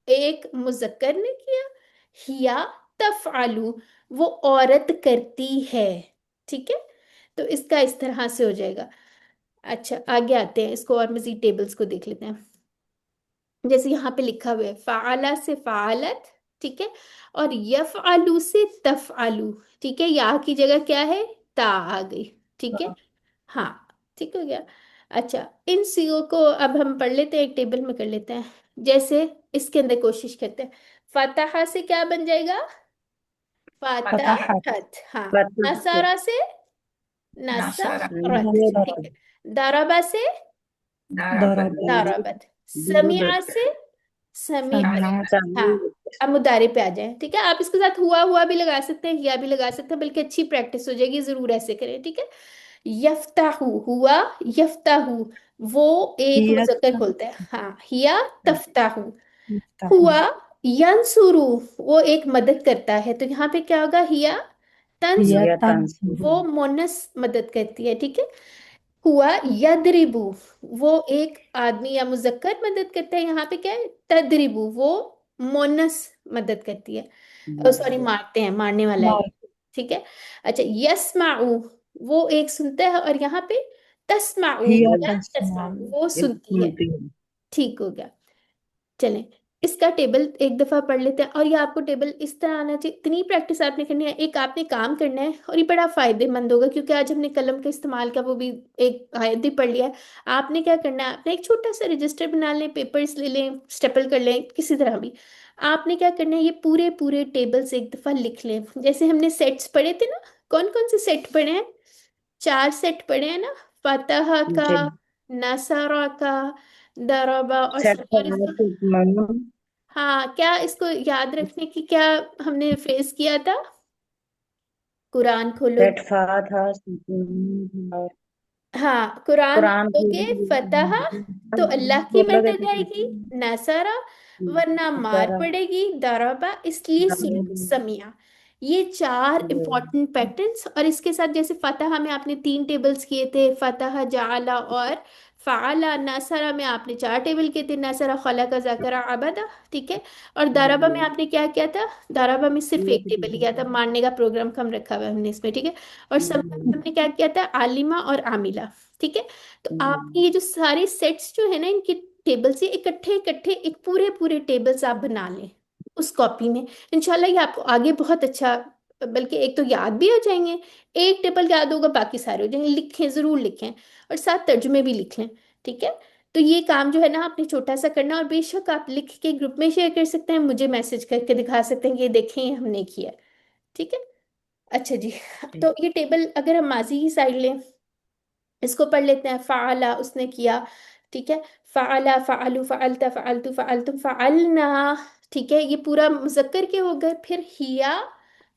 एक मुजक्कर ने किया, हिया तफ़अलु, वो औरत करती है। ठीक है, तो इसका इस तरह से हो जाएगा। अच्छा, आगे आते हैं, इसको और मजीद टेबल्स को देख लेते हैं। जैसे यहाँ पे लिखा हुआ है, फाला से फालत, ठीक है, और यफआलू से तफआलू। ठीक है, यहाँ की जगह क्या है, ता आ गई। ठीक है, हाँ ठीक हो गया। अच्छा, इन सीओ को अब हम पढ़ लेते हैं, एक टेबल में कर लेते हैं। जैसे इसके अंदर कोशिश करते हैं, फतहा से क्या बन जाएगा, فتحت. फतहत, हाँ। नसारा से نصر. नसरत, ठीक है। दरबा से ضرب. दाराबत, समिया से समीअत, سمعت. हाँ। अब मुदारे पे आ जाए, ठीक है, आप इसके साथ हुआ हुआ भी लगा सकते हैं, या भी लगा सकते हैं, बल्कि अच्छी प्रैक्टिस हो जाएगी, जरूर ऐसे करें। ठीक है, यफ्ताहु, हुआ यफ्ताहु, वो एक هي मुजक्कर खोलता है, हाँ, हिया तफ्ताहु। تفتح. हुआ यंसुरु, वो एक मदद करता है, तो यहाँ पे क्या होगा, हिया هي तंसुरु, تنصر. वो मोनस मदद करती है। ठीक है, हुआ यदरिबू, वो एक आदमी या मुजक्कर मदद करता है, यहाँ पे क्या है, तदरिबू, वो मोनस मदद करती है, सॉरी मारते हैं, मारने वाला है ये। مار. ठीक है। अच्छा, यस्माऊ, वो एक सुनता है, और यहाँ पे तस्माऊ هي या تسمع. तस्माऊ, वो सुनती है। ठीक हो गया। चलें, इसका टेबल एक दफा पढ़ लेते हैं, और ये आपको टेबल इस तरह आना चाहिए, इतनी प्रैक्टिस आपने करनी है, एक आपने काम करना है, और ये बड़ा फायदेमंद होगा, क्योंकि आज हमने कलम का इस्तेमाल का वो भी एक आयत भी पढ़ लिया है। आपने क्या करना है, आपने एक छोटा सा रजिस्टर बना लें, पेपर्स ले लें, स्टेपल कर लें, किसी तरह भी। آپ نے کیا کرنا है, ये पूरे पूरे टेबल्स एक दफा लिख लें. जैसे हमने सेट्स पढ़े थे ना, कौन कौन से सेट पढ़े हैं? 4 सेट पढ़े हैं ना. फतह का, जी। नसरा का, दरबा और सेट और इसको. हाँ, क्या इसको याद रखने की क्या हमने फेस किया था? कुरान खोलो. सेट फा था। और हाँ, कुरान कुरान खोलोगे फतह तो अल्लाह की मदद आएगी, नसरा वरना मार जरा पड़ेगी, दरबा इसलिए समिया. ये 4 इंपॉर्टेंट पैटर्न्स. और इसके साथ जैसे फतह में आपने 3 टेबल्स किए थे, फतह जाला और फाला. नसरा में आपने 4 टेबल किए थे, नसरा खलका ज़करा अबदा. ठीक है. और दरबा में आपने क्या किया था? दरबा में सिर्फ 1 टेबल किया था, मारने का प्रोग्राम कम रखा हुआ है हमने इसमें. ठीक है. और समिया में हमने क्या किया था? आलिमा और आमिला. ठीक है. तो आपके ये जो सारे सेट्स जो है ना, इनके टेबल से इकट्ठे इकट्ठे एक पूरे पूरे टेबल्स आप बना लें उस कॉपी में. इंशाल्लाह ये आपको आगे बहुत अच्छा, बल्कि एक तो याद भी हो जाएंगे. एक टेबल याद होगा, बाकी सारे हो जाएंगे. लिखें, जरूर लिखें. और साथ तर्जुमे भी लिख लें. ठीक है. तो ये काम जो है ना, आपने छोटा सा करना. और बेशक आप लिख के ग्रुप में शेयर कर सकते हैं, मुझे मैसेज करके दिखा सकते हैं कि ये देखें, ये हमने किया है. ठीक है. अच्छा जी. तो ये टेबल अगर हम माजी की साइड लें, इसको पढ़ लेते हैं. फ़ाला उसने किया. ठीक है. फ़ाला, फ़ालू, फ़ालता, फ़ालतू, फ़ालतुम, फ़ालना. ठीक है. ये पूरा मुज़क्कर के हो गए. फिर हिया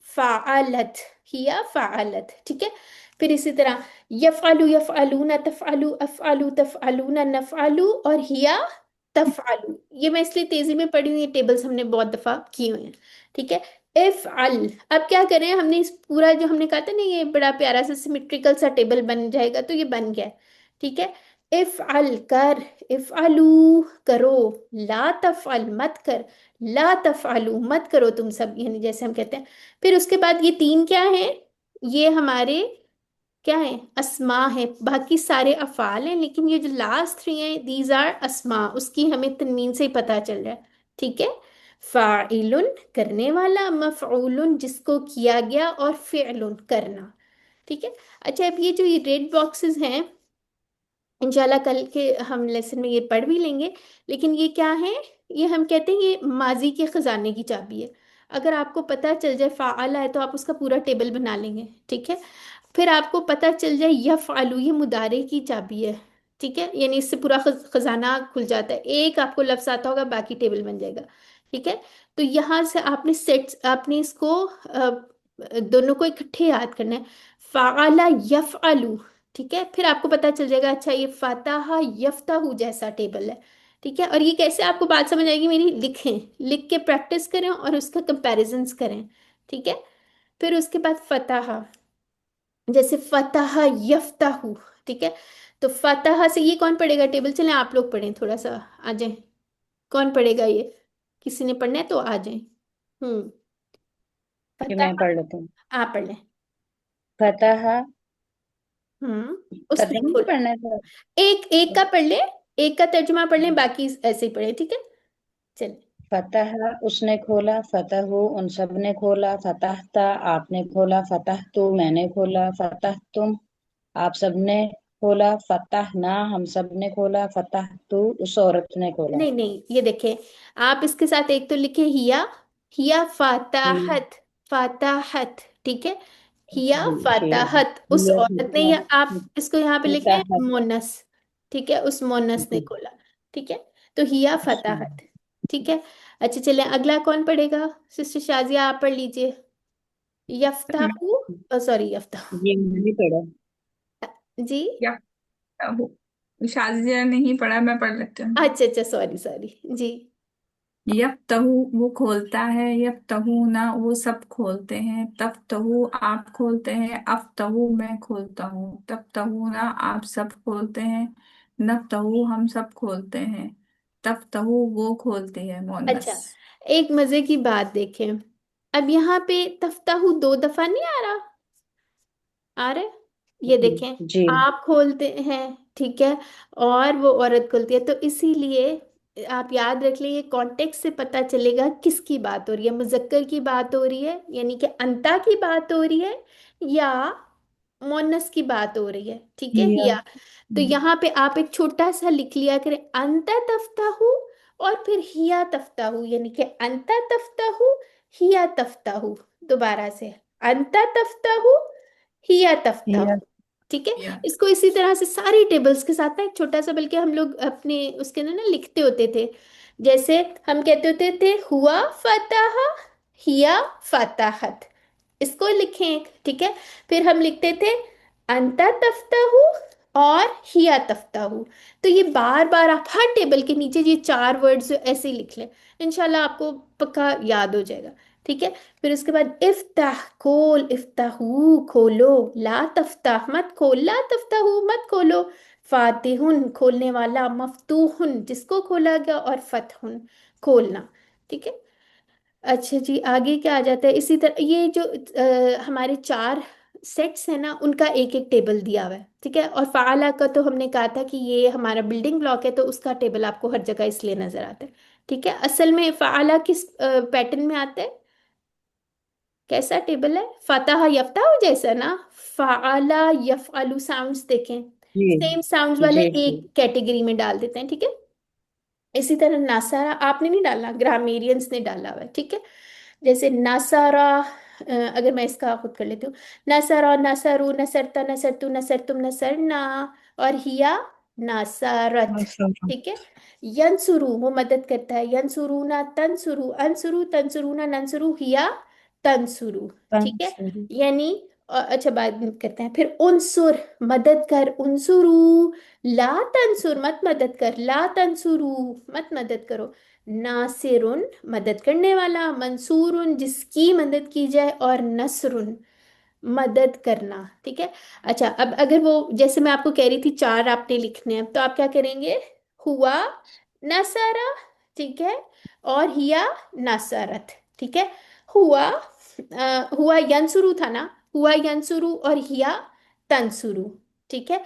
फ़ालत, हिया फ़ालत. ठीक है. फिर इसी तरह यफ़अलु, यफ़अलूना, तफ़अलु, अफ़अलु, तफ़अलूना, नफ़अलु और हिया तफ़अलु. ये मैं इसलिए तेजी में पढ़ी हुई, ये टेबल्स हमने बहुत दफ़ा किए हुए हैं. ठीक है. इफ अल, अब क्या करें, हमने इस पूरा जो हमने कहा था ना, ये बड़ा प्यारा सा सिमेट्रिकल सा टेबल बन जाएगा, तो ये बन गया है. ठीक है. इफ अल कर, इफ अलू करो, ला तफअल मत कर, ला तफअलू मत करो तुम सब, यानी जैसे हम कहते हैं. फिर उसके बाद ये 3 क्या है? ये हमारे क्या है? अस्मा है. बाकी सारे अफाल हैं, लेकिन ये जो लास्ट 3 हैं, दीज आर अस्मा. उसकी हमें तनवीन से ही पता चल रहा है. ठीक है. फाइलुन करने वाला, मफऊलुन जिसको किया गया, और फिअलुन करना. ठीक है. अच्छा, अब ये जो ये रेड बॉक्सेस हैं, इंशाल्लाह कल के हम लेसन में ये पढ़ भी लेंगे. लेकिन ये क्या है? ये हम कहते हैं ये माजी के खजाने की चाबी है. अगर आपको पता चल जाए फ़ाअला है, तो आप उसका पूरा टेबल बना लेंगे. ठीक है. फिर आपको पता चल जाए यफ़अलु, ये मुदारे की चाबी है. ठीक है. यानी इससे पूरा खजाना खुल जाता है. एक आपको लफ्ज आता होगा, बाकी टेबल बन जाएगा. ठीक है. तो यहाँ से आपने सेट्स, आपने इसको दोनों को इकट्ठे याद करना है. फ़ाअला यफ़अलु. ठीक है. फिर आपको पता चल जाएगा, अच्छा ये फतह यफ्तहू जैसा टेबल है. ठीक है. और ये कैसे आपको बात समझ आएगी मेरी? लिखें, लिख के प्रैक्टिस करें और उसका कंपैरिजंस करें. ठीक है. फिर उसके बाद फतह, जैसे फतह यफ्तहू. ठीक है. तो फतह से ये कौन पढ़ेगा टेबल? चलें आप लोग पढ़ें, थोड़ा सा आ जाएं. कौन पढ़ेगा ये? किसी ने पढ़ना है तो आ जाएं. हम्म. कि फतह. मैं पढ़ लेता हूँ। आप पढ़ लें. फतह। हम्म. उसने तर्जुमा नहीं खोला. पढ़ना था। एक एक का पढ़ लें, एक का तर्जुमा पढ़ लें, बाकी ऐसे ही पढ़े. ठीक है. चलिए. फतह उसने खोला, फतह उन सब ने खोला, फतहता आपने खोला, फतह तू मैंने खोला, फतह तुम आप सब ने खोला, फतह ना हम सब ने खोला, फतह तू उस औरत ने खोला। नहीं नहीं, ये देखें, आप इसके साथ एक तो लिखे हिया, हिया हम्म, फाताहत, फाताहत. ठीक है. हिया ठीक फाताहत उस है। औरत ने, या आप इसको यहाँ पे लिखें फतह मोनस. ठीक है. उस मोनस ने खोला. ठीक है. तो हिया फताहत. ठीक है. अच्छा चलें, अगला कौन पढ़ेगा? सिस्टर शाजिया आप पढ़ लीजिए. मैं यफ्ताहू, सॉरी यफ्ताहू. ये मैंने पढ़ा। जी. क्या हूँ, शाजिया नहीं पढ़ा, मैं पढ़ लेती हूँ. अच्छा अच्छा, सॉरी सॉरी जी. यब तहु वो खोलता है, यब तहु ना वो सब खोलते हैं, तब तहु आप खोलते हैं, अब तहु मैं खोलता हूँ, तब तहु ना आप सब खोलते हैं, नब तहु हम सब खोलते हैं, तब तहु वो खोलती है, अच्छा, मोनस. एक मजे की बात देखें. अब यहाँ पे तफ्ताहू 2 दफा नहीं आ रहा? आ रहा है. ये जी देखें, जी। आप खोलते हैं. ठीक है. और वो औरत खोलती है, तो इसीलिए आप याद रख लें, ये कॉन्टेक्स्ट से पता चलेगा किसकी बात हो रही है. मुजक्कर की बात हो रही है, यानी कि अंता की बात हो रही है, या मोनस की बात हो रही है. ठीक है. या या तो यहाँ पे आप एक छोटा सा लिख लिया करें, अंत तफ्ताहू और फिर हिया तफ्ताहू, यानी कि अंता तफ्ताहू हिया तफ्ताहू। दोबारा से, अंता तफ्ताहू हिया तफ्ताहू। हिया ठीक है। या इसको इसी तरह से सारी टेबल्स के साथ ना एक छोटा सा, बल्कि हम लोग अपने उसके अंदर ना लिखते होते थे। जैसे हम कहते होते थे हुआ फतह हिया फताहत, इसको लिखें। ठीक है। फिर हम लिखते थे अंता तफ्ताहू और हिया तफ्ताहू। तो ये बार बार आप हर टेबल के नीचे ये चार वर्ड्स ऐसे ही लिख लें, इंशाल्लाह आपको पक्का याद हो जाएगा। ठीक है। फिर उसके बाद इफ्ताह खोल, इफ्ताहू खोलो, ला तफ्ताह मत खोल, ला तफ्ताहू मत खोलो, फातिहुन खोलने वाला, मफ्तूहुन जिसको खोला गया, और फतहुन खोलना। ठीक है। अच्छा जी, आगे क्या आ जाता है इसी तरह, ये जो हमारे चार सेट्स हैं ना, उनका एक एक टेबल दिया हुआ है। ठीक है। और फाला का तो हमने कहा था कि ये हमारा बिल्डिंग ब्लॉक है, तो उसका टेबल आपको हर जगह इसलिए नजर आता है। ठीक है। असल में फाला किस पैटर्न में आता है, कैसा टेबल है, फतह यफ्ताह जैसा ना, फाला यफअलु साउंड्स देखें, जी सेम साउंड्स वाले जी जी। एक कैटेगरी में डाल देते हैं। ठीक है। इसी तरह नासारा आपने नहीं डालना, ग्रामेरियंस ने डाला हुआ है। ठीक है। जैसे नासारा, अगर मैं इसका खुद कर लेती हूँ, नसरा नसरु नसरता नसरतु नसरतुम नसरना, और हिया नासारत। मसरूम। ठीक है। यंसुरु वो मदद करता है, यंसुरुना तंसुरु, अंसुरु तंसुरुना नंसुरु, हिया तंसुरु। ठीक है। तंसुर। यानी अच्छा, बात करते हैं। फिर उनसुर मदद कर, उनसुरु, ला तंसुर मत मदद कर, ला तंसुरु मत मदद करो, नासिरुन मदद करने वाला, मंसूरुन जिसकी मदद की जाए, और नसरुन मदद करना। ठीक है। अच्छा, अब अगर वो जैसे मैं आपको कह रही थी चार आपने लिखने हैं, तो आप क्या करेंगे, हुआ नसरा, ठीक है, और हिया नसरत। ठीक है। हुआ हुआ यंसुरु था ना, हुआ यंसुरु और हिया तंसुरु। ठीक है।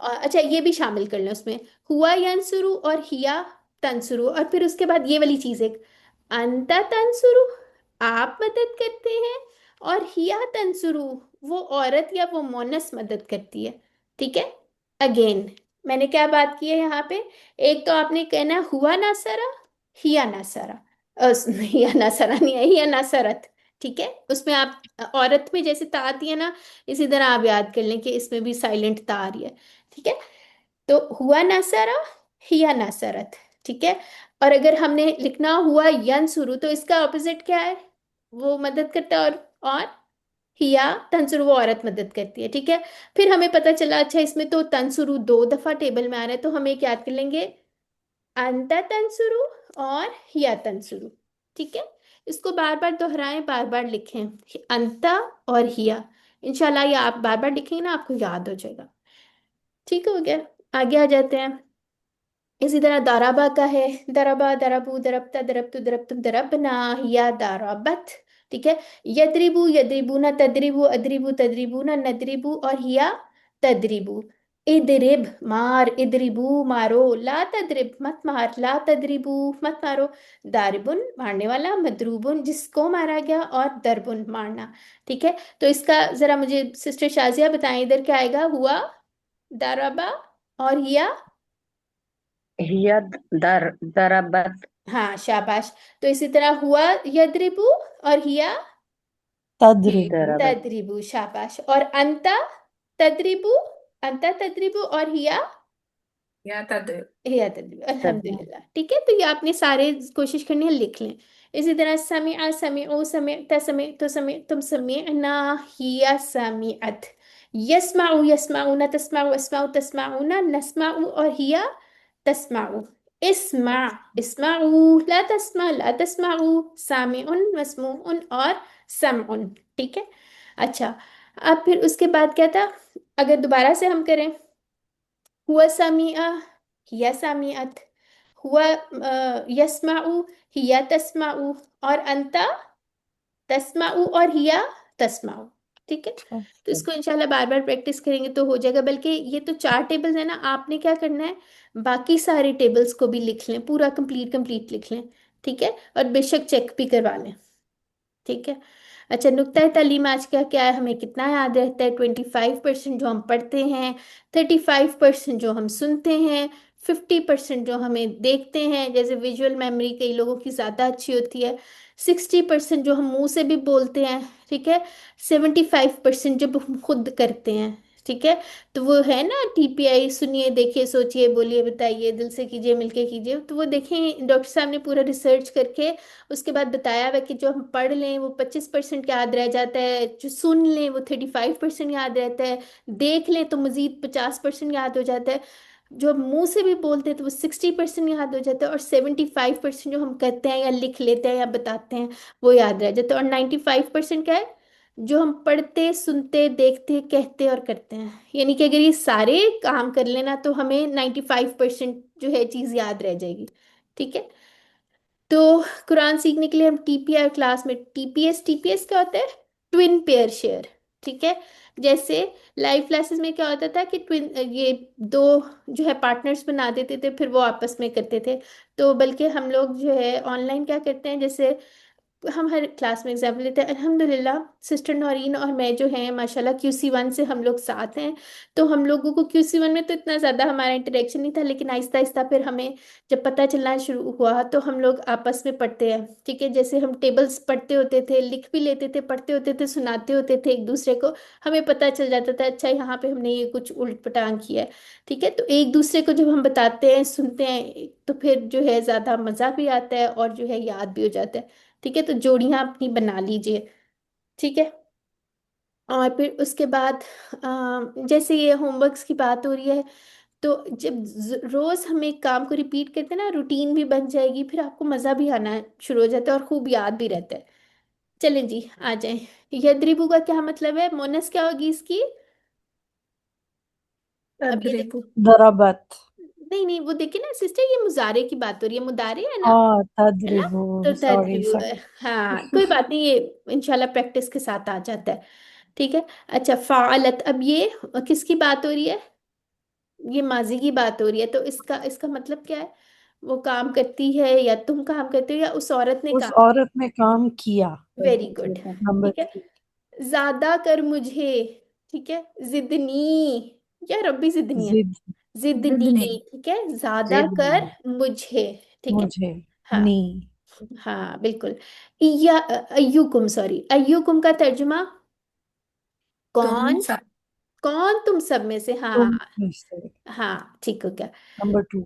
अच्छा, ये भी शामिल कर लें उसमें, हुआ यंसुरु और हिया तंसुरु, और फिर उसके बाद ये वाली चीज एक, अंता तंसुरु आप मदद करते हैं, और हिया तंसुरु वो औरत या वो मोनस मदद करती है। ठीक है। अगेन मैंने क्या बात की है यहाँ पे, एक तो आपने कहना है हुआ ना सरा, हिया ना सरा, हिया ना सरा नहीं है, हिया ना सरत। ठीक है। उसमें आप औरत में जैसे ता आती है ना, इसी तरह आप याद कर लें कि इसमें भी साइलेंट ता आ रही है। ठीक है। तो हुआ ना सरा, हिया ना सरत। ठीक है। और अगर हमने लिखना हुआ यंसुरु, तो इसका ऑपोजिट क्या है, वो मदद करता है, और हिया तंसुरु वो औरत मदद करती है। ठीक है। फिर हमें पता चला, अच्छा इसमें तो तंसुरु दो दफा टेबल में आ रहा है, तो हम एक याद कर लेंगे, अंता तंसुरु और हिया तंसुरु। ठीक है। इसको बार बार दोहराएं, बार बार लिखें, अंता और हिया। इंशाल्लाह ये आप बार बार लिखेंगे ना, आपको याद हो जाएगा। ठीक हो गया। आगे आ जाते हैं। इसी तरह दराबा का है, दराबा दराबू दरबता दरबतु दरबतुम दरबना, या दराबत। ठीक है। यद्रिबू यद्रिबूना तद्रिबू अद्रिबू तद्रिबूना नद्रिबू, और हिया तद्रिबू। इदरिब मार, इदरिबू मारो, ला तद्रिब मत मार, ला तद्रिबू मत मारो, दारिबुन मारने वाला, मदरूबुन जिसको मारा गया, और दरबुन मारना। ठीक है। तो इसका जरा मुझे सिस्टर शाजिया बताएं, इधर क्या आएगा, हुआ दराबा और हिया। हिया दरबत। हाँ शाबाश। तो इसी तरह हुआ यद्रिबू और हिया तद्रिबू दरबत। तद्रिबू, शाबाश। और अंता तद्रिबू, अंता तद्रिबू, और हिया या तद्रिब। हिया तद्रिबू, तद अल्हम्दुलिल्लाह। ठीक है। तो ये आपने सारे कोशिश करनी है, लिख लें। इसी तरह समिआ समिउ समिअत समिअतु समिअतुम समिअना, हिया समिअत। यस्माउ यस्माउना तस्माउ अस्माउ तस्माउना नस्माउ, और हिया तस्माउ। इस्मा इस्माउ, ला तस्मा ला तस्माउ, सामिउन मस्मूउन और समउन। ठीक है। अच्छा, अब फिर उसके बाद क्या था, अगर दोबारा से हम करें, हुआ समिआ हिया सामिअत, हुआ यस्माउ हिया तस्माउ, और अंता तस्माउ और हिया तस्माउ। ठीक है। तो इसको इंशाल्लाह बार बार प्रैक्टिस करेंगे तो हो जाएगा। बल्कि ये तो चार टेबल्स है ना, आपने क्या करना है, बाकी सारे टेबल्स को भी लिख लें, पूरा कंप्लीट कंप्लीट लिख लें। ठीक है। और बेशक चेक भी करवा लें। ठीक है। अच्छा, नुक्ता तालीम आज का क्या है, हमें कितना याद रहता है, 25% जो हम पढ़ते हैं, 35% जो हम सुनते हैं, 50% جو ہمیں دیکھتے ہیں، جیسے ویژول میموری کئی لوگوں کی زیادہ اچھی ہوتی ہے، 60% جو ہم منہ سے بھی بولتے ہیں، ٹھیک ہے، 75% جب ہم خود کرتے ہیں، ٹھیک ہے، تو وہ ہے نا ٹی پی آئی، سنیے دیکھیے سوچیے بولیے بتائیے دل سے کیجیے مل کے کیجیے، تو وہ دیکھیں ڈاکٹر صاحب نے پورا ریسرچ کر کے اس کے بعد بتایا ہوا کہ جو ہم پڑھ لیں وہ 25% یاد رہ جاتا ہے، جو سن لیں وہ 35% یاد رہتا ہے، دیکھ لیں تو مزید 50% یاد ہو جاتا ہے، جو ہم منہ سے بھی بولتے ہیں تو وہ 60% یاد ہو جاتا ہے، اور 75% جو ہم کہتے ہیں یا لکھ لیتے ہیں یا بتاتے ہیں وہ یاد رہ جاتا ہے، اور 95% کیا ہے؟ جو ہم پڑھتے سنتے دیکھتے کہتے اور کرتے ہیں، یعنی کہ اگر یہ سارے کام کر لینا تو ہمیں 95% جو ہے چیز یاد رہ جائے گی، ٹھیک ہے؟ تو قرآن سیکھنے کے لیے ہم ٹی پی آئی کلاس میں ٹی پی ایس کیا ہوتا ہے؟ ٹوین پیئر شیئر، ٹھیک ہے؟ جیسے لائف کلاسز میں کیا ہوتا تھا کہ یہ دو جو ہے پارٹنرز بنا دیتے تھے، پھر وہ آپس میں کرتے تھے، تو بلکہ ہم لوگ جو ہے آن لائن کیا کرتے ہیں، جیسے ہم ہر کلاس میں ایگزامپل لیتے ہیں، الحمدللہ سسٹر نورین اور میں جو ہیں ماشاءاللہ QC1 سے ہم لوگ ساتھ ہیں، تو ہم لوگوں کو QC1 میں تو اتنا زیادہ ہمارا انٹریکشن نہیں تھا، لیکن آہستہ آہستہ پھر ہمیں جب پتہ چلنا شروع ہوا تو ہم لوگ آپس میں پڑھتے ہیں، ٹھیک ہے، جیسے ہم ٹیبلز پڑھتے ہوتے تھے، لکھ بھی لیتے تھے، پڑھتے ہوتے تھے، سناتے ہوتے تھے ایک دوسرے کو، ہمیں پتہ چل جاتا تھا اچھا یہاں پہ ہم نے یہ کچھ الٹ پٹانگ کیا ہے، ٹھیک ہے، تو ایک دوسرے کو جب ہم بتاتے ہیں سنتے ہیں تو پھر جو ہے زیادہ مزہ بھی آتا ہے اور جو ہے یاد بھی ہو جاتا ہے، ٹھیک ہے، تو جوڑیاں اپنی بنا لیجئے، ٹھیک ہے؟ اور پھر اس کے بعد جیسے یہ ہوم ورکس کی بات ہو رہی ہے، تو جب روز ہم ایک کام کو ریپیٹ کرتے ہیں نا، روٹین بھی بن جائے گی، پھر آپ کو مزہ بھی آنا شروع ہو جاتا ہے اور خوب یاد بھی رہتا ہے۔ چلیں جی آ جائیں، یدربو کا کیا مطلب ہے؟ مونس کیا ہوگی اس کی؟ اب یہ تدریبو ضربت. نہیں نہیں، وہ دیکھیں نا سسٹر، یہ مضارع کی بات ہو رہی ہے، مضارع ہے نا، ہے نا؟ تضرب. تو سوری تدریبو ہے، ہاں کوئی بات نہیں، یہ انشاءاللہ پریکٹس کے ساتھ آ جاتا ہے، ٹھیک ہے؟ اچھا فعلت، اب یہ کس کی بات ہو رہی ہے؟ یہ ماضی کی بات ہو رہی ہے، تو اس کا مطلب کیا ہے؟ وہ کام کرتی ہے یا تم کام کرتے ہو یا اس عورت نے اس کام؟ عورت نے کام کیا. ویری گڈ، نمبر ٹھیک ہے، 3. زیادہ کر مجھے، ٹھیک ہے، زدنی، یا ربی زدنی ہے، زد. زدنی، زدنی ٹھیک ہے، زیادہ زد کر مجھے، ٹھیک ہے، مجھے. ہاں نی. ہاں بالکل، ایوکم، سوری، ایوکم کا ترجمہ تم کون؟ سب، کون تم سب میں سے، ہاں تم میں سے. ہاں ٹھیک ہو گیا، نمبر 2.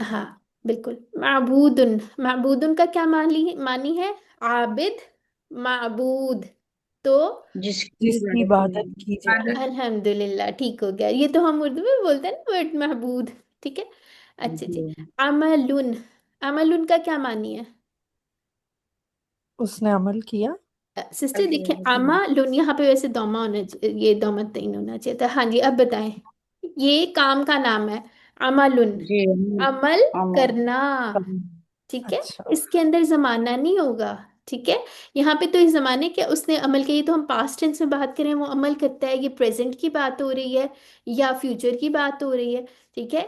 ہاں بالکل، معبودن، معبودن کا کیا معنی ہے؟ عابد، معبود، تو جس کی جس کی عبادت کی عبادت کی جائے. عادت، الحمدللہ ٹھیک ہو گیا، یہ تو ہم اردو میں بولتے ہیں نا ورڈ محبود، ٹھیک ہے؟ اچھا جی، جائے۔ عملن، عملن کا کیا معنی ہے؟ اس نے عمل کیا. سسٹر دیکھیں عملن یہاں پہ ویسے دوما ہونا یہ دومت نہیں ہونا چاہیے تھا، ہاں جی اب بتائیں، یہ کام کا نام ہے، عملن، جی عمل عمل کرنا، کرنا. ٹھیک ہے، اچھا. اس کے اندر زمانہ نہیں ہوگا، ٹھیک ہے، یہاں پہ تو اس زمانے کے اس نے عمل کیا، یہ تو ہم پاسٹ ٹینس میں بات کریں وہ عمل کرتا ہے، یہ پریزنٹ کی بات ہو رہی ہے یا فیوچر کی بات ہو رہی ہے، ٹھیک ہے؟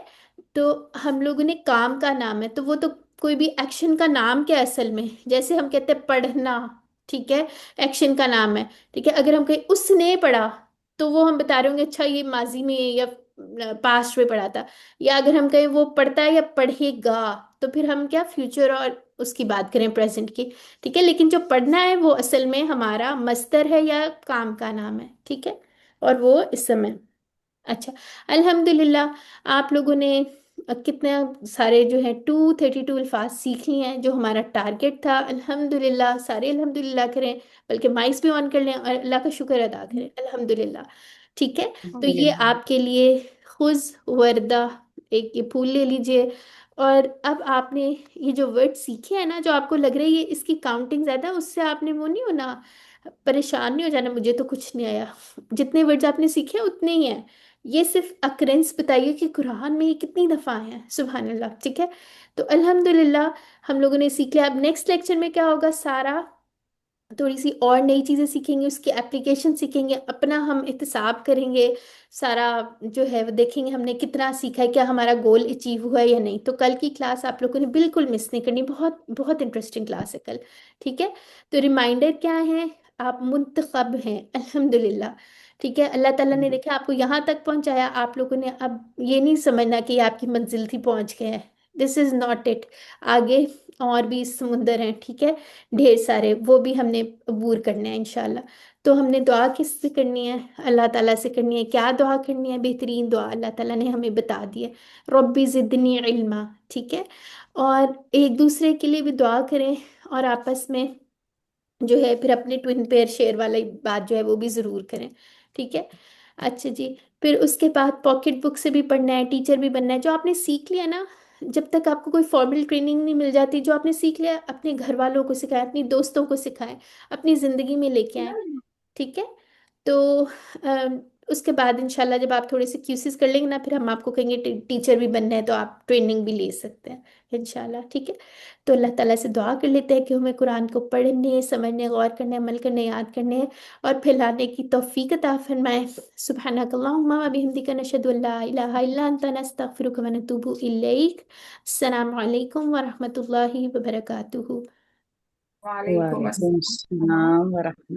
تو ہم لوگوں نے کام کا نام ہے، تو وہ تو کوئی بھی ایکشن کا نام کیا ہے اصل میں، جیسے ہم کہتے ہیں پڑھنا، ٹھیک ہے، ایکشن کا نام ہے، ٹھیک ہے، اگر ہم کہیں اس نے پڑھا تو وہ ہم بتا رہے ہوں گے اچھا یہ ماضی میں یا پاسٹ میں پڑھا تھا، یا اگر ہم کہیں وہ پڑھتا ہے یا پڑھے گا تو پھر ہم کیا فیوچر اور اس کی بات کریں پریزنٹ کی، ٹھیک ہے، لیکن جو پڑھنا ہے وہ اصل میں ہمارا مصدر ہے یا کام کا نام ہے، ٹھیک ہے، اور وہ اس سمے، اچھا الحمدللہ آپ لوگوں نے کتنے سارے جو ہیں 232 الفاظ سیکھ لیے ہیں، جو ہمارا ٹارگٹ تھا، الحمدللہ سارے الحمدللہ کریں، بلکہ مائکس بھی آن کر لیں اور اللہ کا شکر ادا کریں الحمدللہ، ٹھیک ہے؟ تو یہ آپ کے لیے خز وردہ، ایک یہ پھول لے لیجئے، اور اب آپ نے یہ جو ورڈ سیکھے ہیں نا، جو آپ کو لگ رہا ہے یہ اس کی کاؤنٹنگ زیادہ ہے، اس سے آپ نے وہ نہیں ہونا، پریشان نہیں ہو جانا مجھے تو کچھ نہیں آیا، جتنے ورڈز آپ نے سیکھے اتنے ہی ہیں، یہ صرف اکرنس بتائیے کہ قرآن میں یہ کتنی دفعہ ہیں، سبحان اللہ، ٹھیک ہے؟ تو الحمدللہ ہم لوگوں نے سیکھ لیا، اب نیکسٹ لیکچر میں کیا ہوگا، سارا تھوڑی سی اور نئی چیزیں سیکھیں گے، اس کی اپلیکیشن سیکھیں گے، اپنا ہم احتساب کریں گے، سارا جو ہے وہ دیکھیں گے ہم نے کتنا سیکھا ہے، کیا ہمارا گول اچیو ہوا ہے یا نہیں، تو کل کی کلاس آپ لوگوں نے بالکل مس نہیں کرنی، بہت بہت انٹرسٹنگ کلاس ہے کل، ٹھیک ہے؟ تو ریمائنڈر کیا ہے؟ آپ منتخب ہیں الحمدللہ، ٹھیک ہے، اللہ تعالیٰ نے دیکھا آپ کو یہاں تک پہنچایا، آپ لوگوں نے اب یہ نہیں سمجھنا کہ یہ آپ کی منزل تھی، پہنچ گئے ہیں. دس از ناٹ اٹ. آگے اور بھی سمندر ہیں، ٹھیک ہے، ڈھیر سارے، وہ بھی ہم نے عبور کرنے ہیں انشاءاللہ. تو ہم نے دعا کس سے کرنی ہے؟ اللہ تعالیٰ سے کرنی ہے. کیا دعا کرنی ہے؟ بہترین دعا اللہ تعالیٰ نے ہمیں بتا دی ہے، ربی زدنی علما. ٹھیک ہے، اور ایک دوسرے کے لیے بھی دعا کریں، اور آپس میں جو ہے پھر اپنے ٹوین پیئر شیئر والی بات جو ہے وہ بھی ضرور کریں. ٹھیک ہے. اچھا جی، پھر اس کے بعد پاکٹ بک سے بھی پڑھنا ہے، ٹیچر بھی بننا ہے. جو آپ نے سیکھ لیا نا، جب تک آپ کو کوئی فارمل ٹریننگ نہیں مل جاتی، جو آپ نے سیکھ لیا اپنے گھر والوں کو سکھائیں، اپنی دوستوں کو سکھائیں، اپنی زندگی میں لے کے آئیں. ٹھیک ہے. تو ام، اس کے بعد انشاءاللہ جب آپ تھوڑے سے کیوسز کر لیں گے نا، پھر ہم آپ کو کہیں گے ٹیچر بھی بننا ہے تو آپ ٹریننگ بھی لے سکتے ہیں انشاءاللہ. ٹھیک ہے. تو اللہ تعالیٰ سے دعا کر لیتے ہیں کہ ہمیں قرآن کو پڑھنے، سمجھنے، غور کرنے، عمل کرنے، یاد کرنے اور پھیلانے کی توفیق عطا فرمائے. سبحانک اللہم و بحمدک، نشہد ان لا الہ الا انت، نستغفرک و نتوب الیک. السلام علیکم ورحمۃ اللہ وبرکاتہ. وعلیکم وعلیکم السلام. السلام ورحمۃ